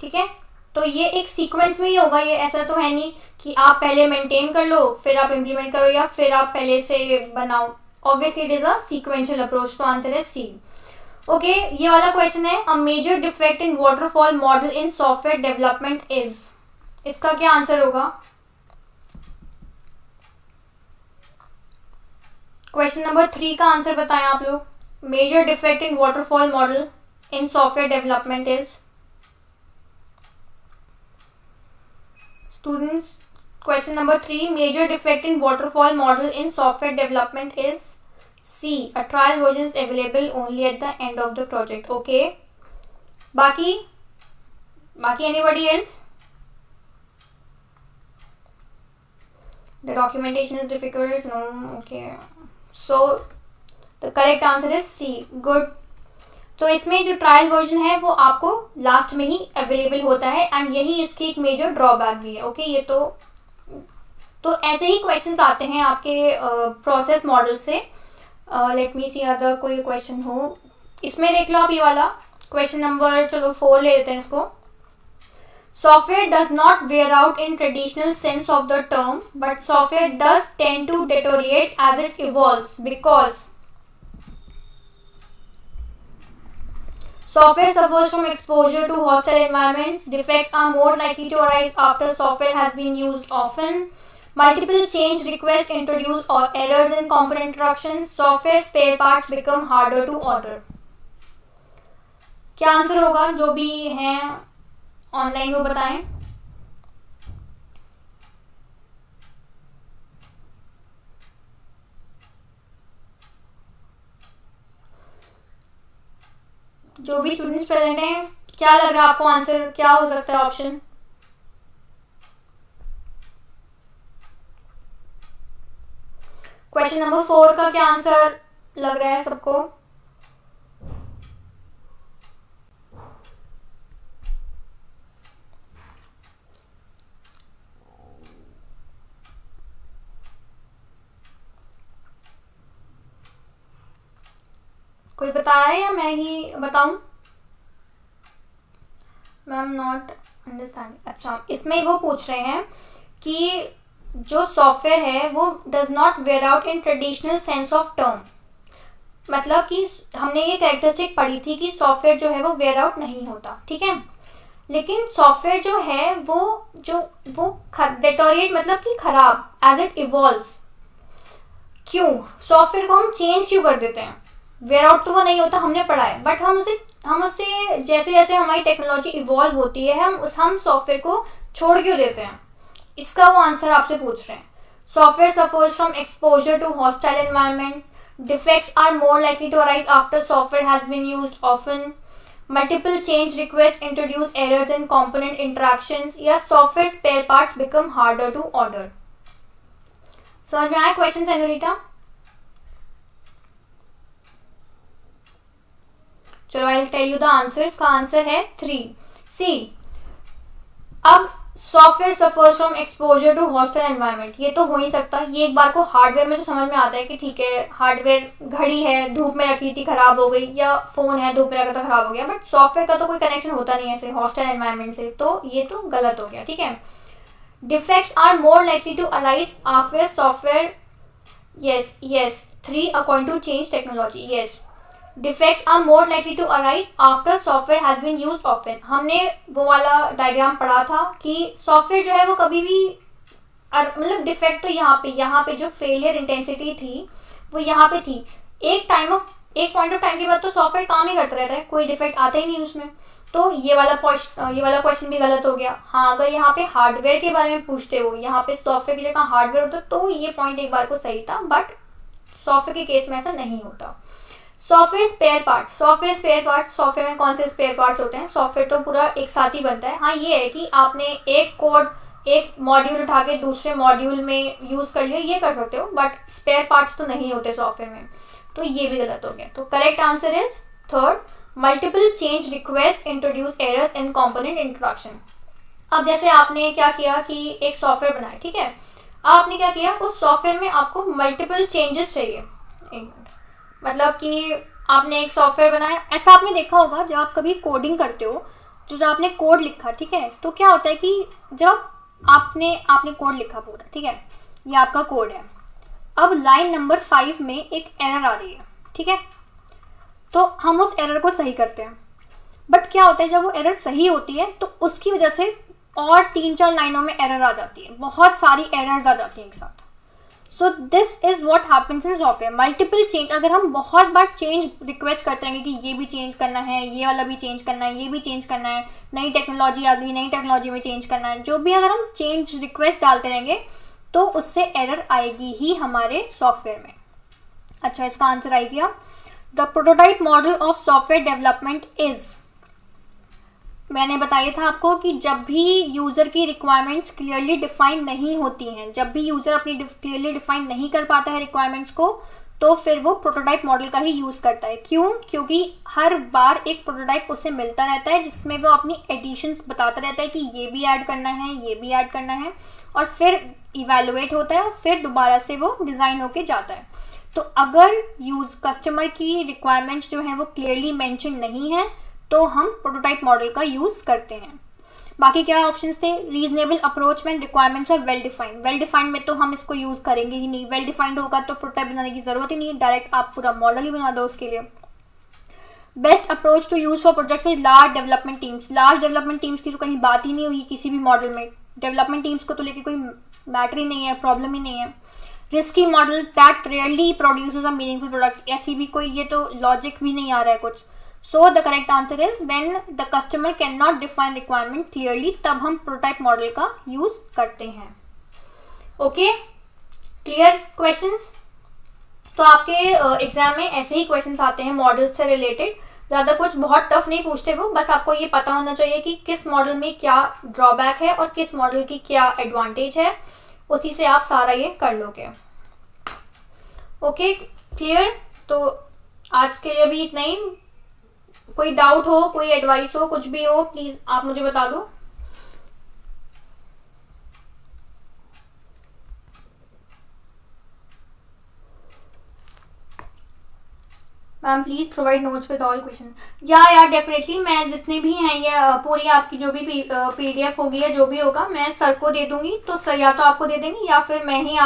ठीक है, तो ये एक सीक्वेंस में ही होगा. ये ऐसा तो है नहीं कि आप पहले मेंटेन कर लो फिर आप इम्प्लीमेंट करो या फिर आप पहले से बनाओ. Obviously it is a sequential approach, तो आंसर है सी. ओके, ये वाला क्वेश्चन है, a major defect in waterfall model in software development is. इसका क्या आंसर होगा? क्वेश्चन नंबर 3 का आंसर बताएं आप लोग. Major defect in waterfall model in software development is. Students, question number 3, major defect in waterfall model in software development is C. A trial version is available only at the end of the project. Okay. Baki anybody else? The documentation is difficult. No. Okay. So the correct answer is C. Good. तो इसमें जो ट्रायल वर्जन है वो आपको लास्ट में ही अवेलेबल होता है, एंड यही इसकी एक मेजर ड्रॉबैक भी है. ओके, ये तो ऐसे ही क्वेश्चंस आते हैं आपके प्रोसेस मॉडल से. लेट मी सी अदर कोई क्वेश्चन हो. इसमें देख लो आप ये वाला क्वेश्चन नंबर, चलो 4 ले लेते हैं इसको. Software does not wear out in traditional sense of the term, but software does tend to deteriorate as it evolves because software suffers from exposure to hostile environments. Defects are more likely to arise after software has been used often. Multiple change requests introduce or errors in component instructions. Software spare parts become harder to order. क्या आंसर होगा? जो भी हैं ऑनलाइन वो बताएं. जो भी स्टूडेंट्स प्रेजेंट हैं, क्या लग रहा है आपको आंसर क्या हो सकता है ऑप्शन? क्वेश्चन नंबर 4 का क्या आंसर लग रहा है सबको? कोई बता रहा है या मैं ही बताऊं? Ma'am not understanding. अच्छा, इसमें वो पूछ रहे हैं कि जो सॉफ्टवेयर है वो does not wear out in traditional sense of term. मतलब कि हमने ये कैरेक्टरिस्टिक पढ़ी थी कि सॉफ्टवेयर जो है वो वेयर आउट नहीं होता. ठीक है, लेकिन सॉफ्टवेयर जो है वो डेटोरिएट मतलब कि खराब एज इट इवॉल्व्स. क्यों? सॉफ्टवेयर को हम चेंज क्यों कर देते हैं? वेयर आउट तो वो नहीं होता, हमने पढ़ा है, बट हम उससे जैसे जैसे हमारी टेक्नोलॉजी इवॉल्व होती है हम सॉफ्टवेयर को छोड़ क्यों देते हैं, इसका वो आंसर आपसे पूछ रहे हैं. Software suffers from exposure to hostile environment. Defects are more likely to arise after software has been used often. Multiple change request introduce errors in component interactions. या software spare parts become harder to order. समझ में आया क्वेश्चन सेनोरिटा? चलो I will tell you the answer. इसका आंसर है 3. सी. अब software suffers from exposure to hostile environment, ये तो हो ही सकता है. ये एक बार को हार्डवेयर में तो समझ में आता है कि ठीक है, हार्डवेयर घड़ी है, धूप में रखी थी खराब हो गई, या फोन है धूप में रखा था खराब हो गया, बट सॉफ्टवेयर का तो कोई कनेक्शन होता नहीं है ऐसे हॉस्टाइल एनवायरनमेंट से, तो ये तो गलत हो गया. ठीक है. Defects are more likely to arise after software. yes 3 according to change technology. yes, defects are more likely to arise after software has been used often. हमने वो वाला डायग्राम पढ़ा था कि सॉफ्टवेयर जो है वो कभी भी मतलब डिफेक्ट तो यहाँ पे जो फेलियर इंटेंसिटी थी वो यहाँ पे थी. एक पॉइंट ऑफ टाइम के बाद तो सॉफ्टवेयर काम ही करता रहता है, कोई डिफेक्ट आता ही नहीं उसमें. तो ये वाला क्वेश्चन भी गलत हो गया. हाँ, अगर यहाँ पे हार्डवेयर के बारे में पूछते हो, यहाँ पे सॉफ्टवेयर की जगह हार्डवेयर होता तो ये पॉइंट एक बार को सही था, बट सॉफ्टवेयर के केस में ऐसा नहीं होता. सॉफ्टवेयर स्पेयर सॉफ्टवेयर में कौन से स्पेयर पार्ट्स होते हैं? सॉफ्टवेयर तो पूरा एक साथ ही बनता है. हाँ, ये है कि आपने एक मॉड्यूल उठा के दूसरे मॉड्यूल में यूज कर लिया, ये कर सकते हो, बट स्पेयर पार्ट्स तो नहीं होते सॉफ्टवेयर में, तो ये भी गलत हो गया. तो correct answer is 3rd. Multiple change request introduce errors in component introduction. अब जैसे आपने क्या किया कि एक सॉफ्टवेयर बनाया, ठीक है, आपने क्या किया, उस सॉफ्टवेयर में आपको मल्टीपल चेंजेस चाहिए. मतलब कि आपने एक सॉफ्टवेयर बनाया, ऐसा आपने देखा होगा जब आप कभी कोडिंग करते हो, तो जब आपने कोड लिखा, ठीक है, तो क्या होता है कि जब आपने कोड लिखा पूरा, ठीक है, ये आपका कोड है. अब लाइन नंबर 5 में एक एरर आ रही है, ठीक है, तो हम उस एरर को सही करते हैं. बट क्या होता है, जब वो एरर सही होती है तो उसकी वजह से और 3-4 लाइनों में एरर आ जाती है, बहुत सारी एरर्स आ जाती हैं एक साथ. सो this is what happens in software. Multiple change, अगर हम बहुत बार चेंज रिक्वेस्ट करते रहेंगे कि ये भी चेंज करना है, ये वाला भी चेंज करना है, ये भी चेंज करना है, नई टेक्नोलॉजी आ गई, नई टेक्नोलॉजी में चेंज करना है, जो भी अगर हम चेंज रिक्वेस्ट डालते रहेंगे तो उससे एरर आएगी ही हमारे सॉफ्टवेयर में. अच्छा, इसका आंसर आ गया. The prototype model of software development is, मैंने बताया था आपको कि जब भी यूज़र की रिक्वायरमेंट्स क्लियरली डिफाइन नहीं होती हैं, जब भी यूज़र अपनी क्लियरली डिफाइन नहीं कर पाता है रिक्वायरमेंट्स को, तो फिर वो प्रोटोटाइप मॉडल का ही यूज़ करता है. क्यों? क्योंकि हर बार एक प्रोटोटाइप उसे मिलता रहता है जिसमें वो अपनी एडिशंस बताता रहता है कि ये भी ऐड करना है, ये भी ऐड करना है, और फिर इवेलुएट होता है और फिर दोबारा से वो डिज़ाइन होके जाता है. तो अगर कस्टमर की रिक्वायरमेंट्स जो हैं वो क्लियरली मेंशन नहीं है तो हम प्रोटोटाइप मॉडल का यूज़ करते हैं. बाकी क्या ऑप्शंस थे? Reasonable approach when requirements are well defined. Well defined में तो हम इसको यूज़ करेंगे ही नहीं. वेल डिफाइंड होगा तो प्रोटोटाइप बनाने की जरूरत ही नहीं, डायरेक्ट आप पूरा मॉडल ही बना दो उसके लिए. Best approach to use for projects with large development teams. Large development teams की तो कहीं बात ही नहीं हुई किसी भी मॉडल में. डेवलपमेंट टीम्स को तो लेके कोई मैटर ही नहीं है, प्रॉब्लम ही नहीं है. Risky model that rarely produces a meaningful product. ऐसी भी कोई, ये तो लॉजिक भी नहीं आ रहा है कुछ. So the correct answer is when the customer can not define requirement clearly, तब हम प्रोटोटाइप मॉडल का यूज करते हैं. Okay, clear questions? तो आपके एग्जाम में ऐसे ही क्वेश्चंस आते हैं मॉडल से रिलेटेड. ज़्यादा कुछ बहुत टफ नहीं पूछते वो, बस आपको ये पता होना चाहिए कि किस मॉडल में क्या ड्रॉबैक है और किस मॉडल की क्या एडवांटेज है, उसी से आप सारा ये कर लोगे. Okay, clear? तो आज के लिए भी इतना ही. कोई डाउट हो, कोई एडवाइस हो, कुछ भी हो, प्लीज आप मुझे बता दो. Ma'am please provide notes with all question. या डेफिनेटली मैं जितने भी हैं ये पूरी आपकी जो भी पीडीएफ होगी या जो भी होगा मैं सर को दे दूंगी. तो सर या तो आपको दे देंगे या फिर मैं ही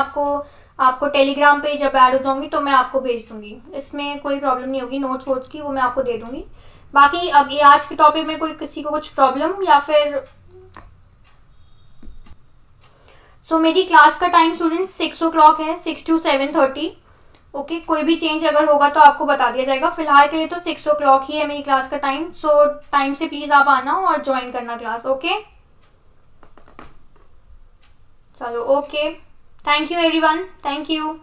आपको टेलीग्राम पे जब ऐड हो जाऊंगी तो मैं आपको भेज दूंगी. इसमें कोई प्रॉब्लम नहीं होगी. नोट्स वोट्स की वो मैं आपको दे दूंगी. बाकी अब ये आज के टॉपिक में कोई किसी को कुछ प्रॉब्लम या फिर मेरी क्लास का टाइम स्टूडेंट 6 o'clock है, 6 to 7:30. ओके कोई भी चेंज अगर होगा तो आपको बता दिया जाएगा। फिलहाल के लिए तो 6 o'clock ही है मेरी क्लास का टाइम, सो टाइम से प्लीज आप आना और ज्वाइन करना क्लास। ओके चलो okay, thank you everyone, thank you.